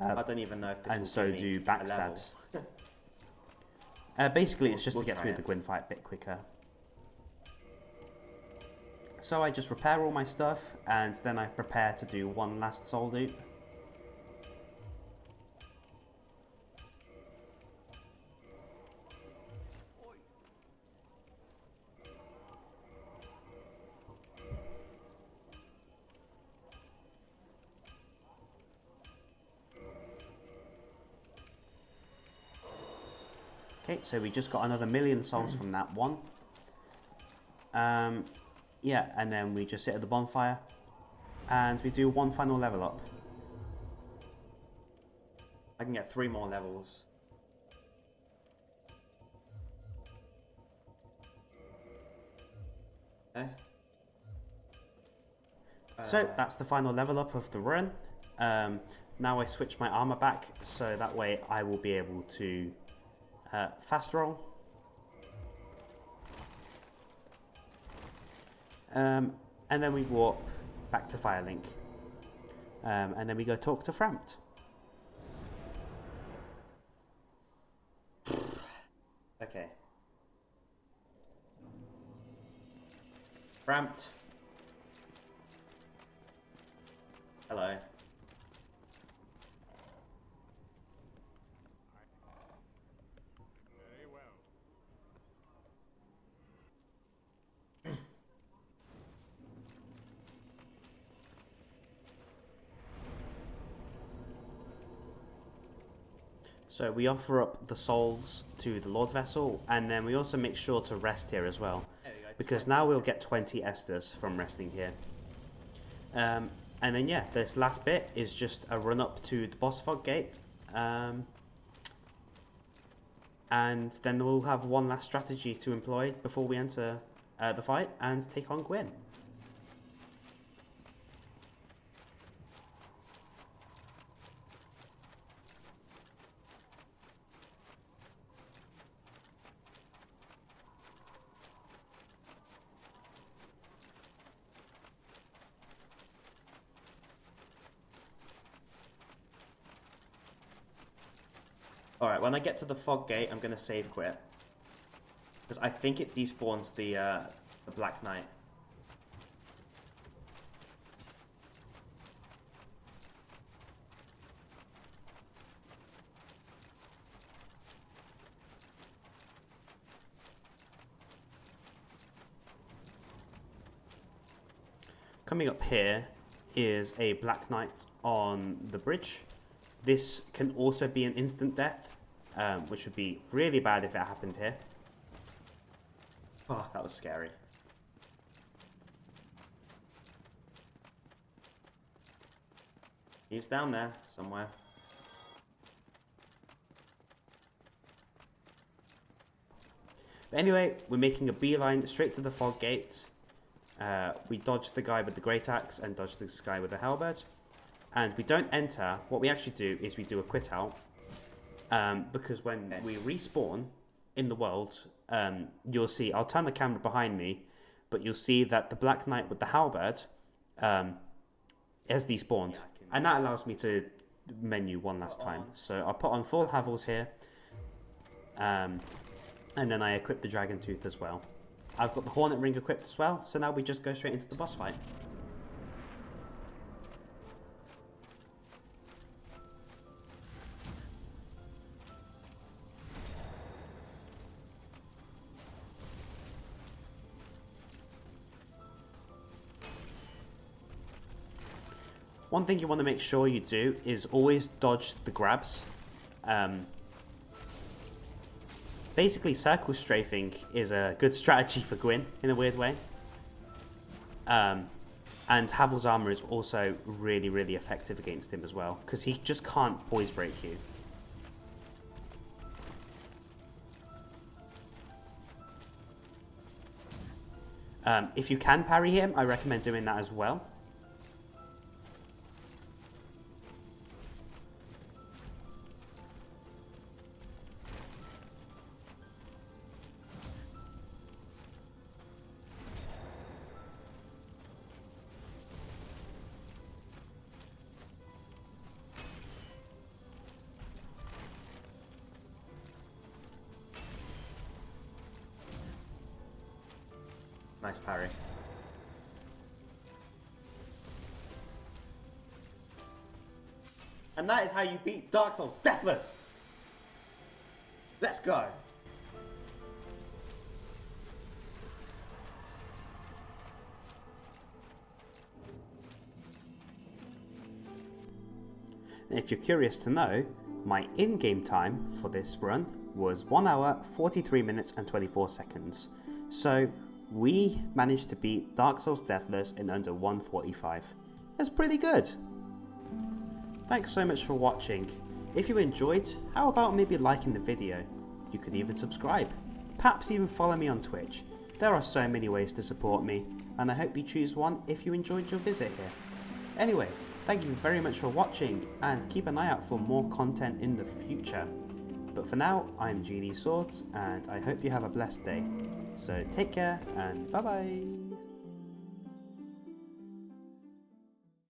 I don't even know if this and will so give me do a backstabs. level. Basically, it's just We'll to get try through it. the Gwyn fight a bit quicker. So I just repair all my stuff, and then I prepare to do one last soul dupe. Okay, so we just got another 1,000,000 souls from that one. Yeah, and then we just sit at the bonfire and we do one final level up. I can get 3 more levels. Okay. So that's the final level up of the run. Now I switch my armor back so that way I will be able to fast roll. And then we warp back to Firelink. And then we go talk to Framped. Okay. Framped. Hello. Very well. So we offer up the souls to the Lord Vessel, and then we also make sure to rest here as well, There we go. because 20 now we'll get Estus. 20 Esters from resting here. And then yeah, this last bit is just a run up to the boss fog gate, and then we'll have one last strategy to employ before we enter the fight and take on Gwyn. Alright, when I get to the fog gate, I'm going to save quit. Because I think it despawns the Black Knight. Coming up here is a Black Knight on the bridge. This can also be an instant death, which would be really bad if it happened here. Oh, that was scary. He's down there somewhere. But anyway, we're making a beeline straight to the fog gate. We dodge the guy with the great axe and dodge this guy with the halberd. And we don't enter. What we actually do is we do a quit out. Because when we respawn in the world, you'll see, I'll turn the camera behind me, but you'll see that the Black Knight with the halberd has despawned. And that allows me to menu one last time. So I'll put on full Havels here. And then I equip the Dragon Tooth as well. I've got the Hornet Ring equipped as well, so now we just go straight into the boss fight. One thing you want to make sure you do is always dodge the grabs. Basically, circle strafing is a good strategy for Gwyn, in a weird way. And Havel's armor is also really, really effective against him as well, because he just can't poise break you. If you can parry him, I recommend doing that as well. Nice parry. And that is how you beat Dark Souls Deathless! Let's go! If you're curious to know, my in-game time for this run was 1 hour, 43 minutes and 24 seconds. So we managed to beat Dark Souls Deathless in under 1:45. That's pretty good. Thanks so much for watching. If you enjoyed, how about maybe liking the video? You could even subscribe. Perhaps even follow me on Twitch. There are so many ways to support me, and I hope you choose one if you enjoyed your visit here. Anyway, thank you very much for watching, and keep an eye out for more content in the future. But for now, I'm GD Swords, and I hope you have a blessed day. So take care, and bye bye.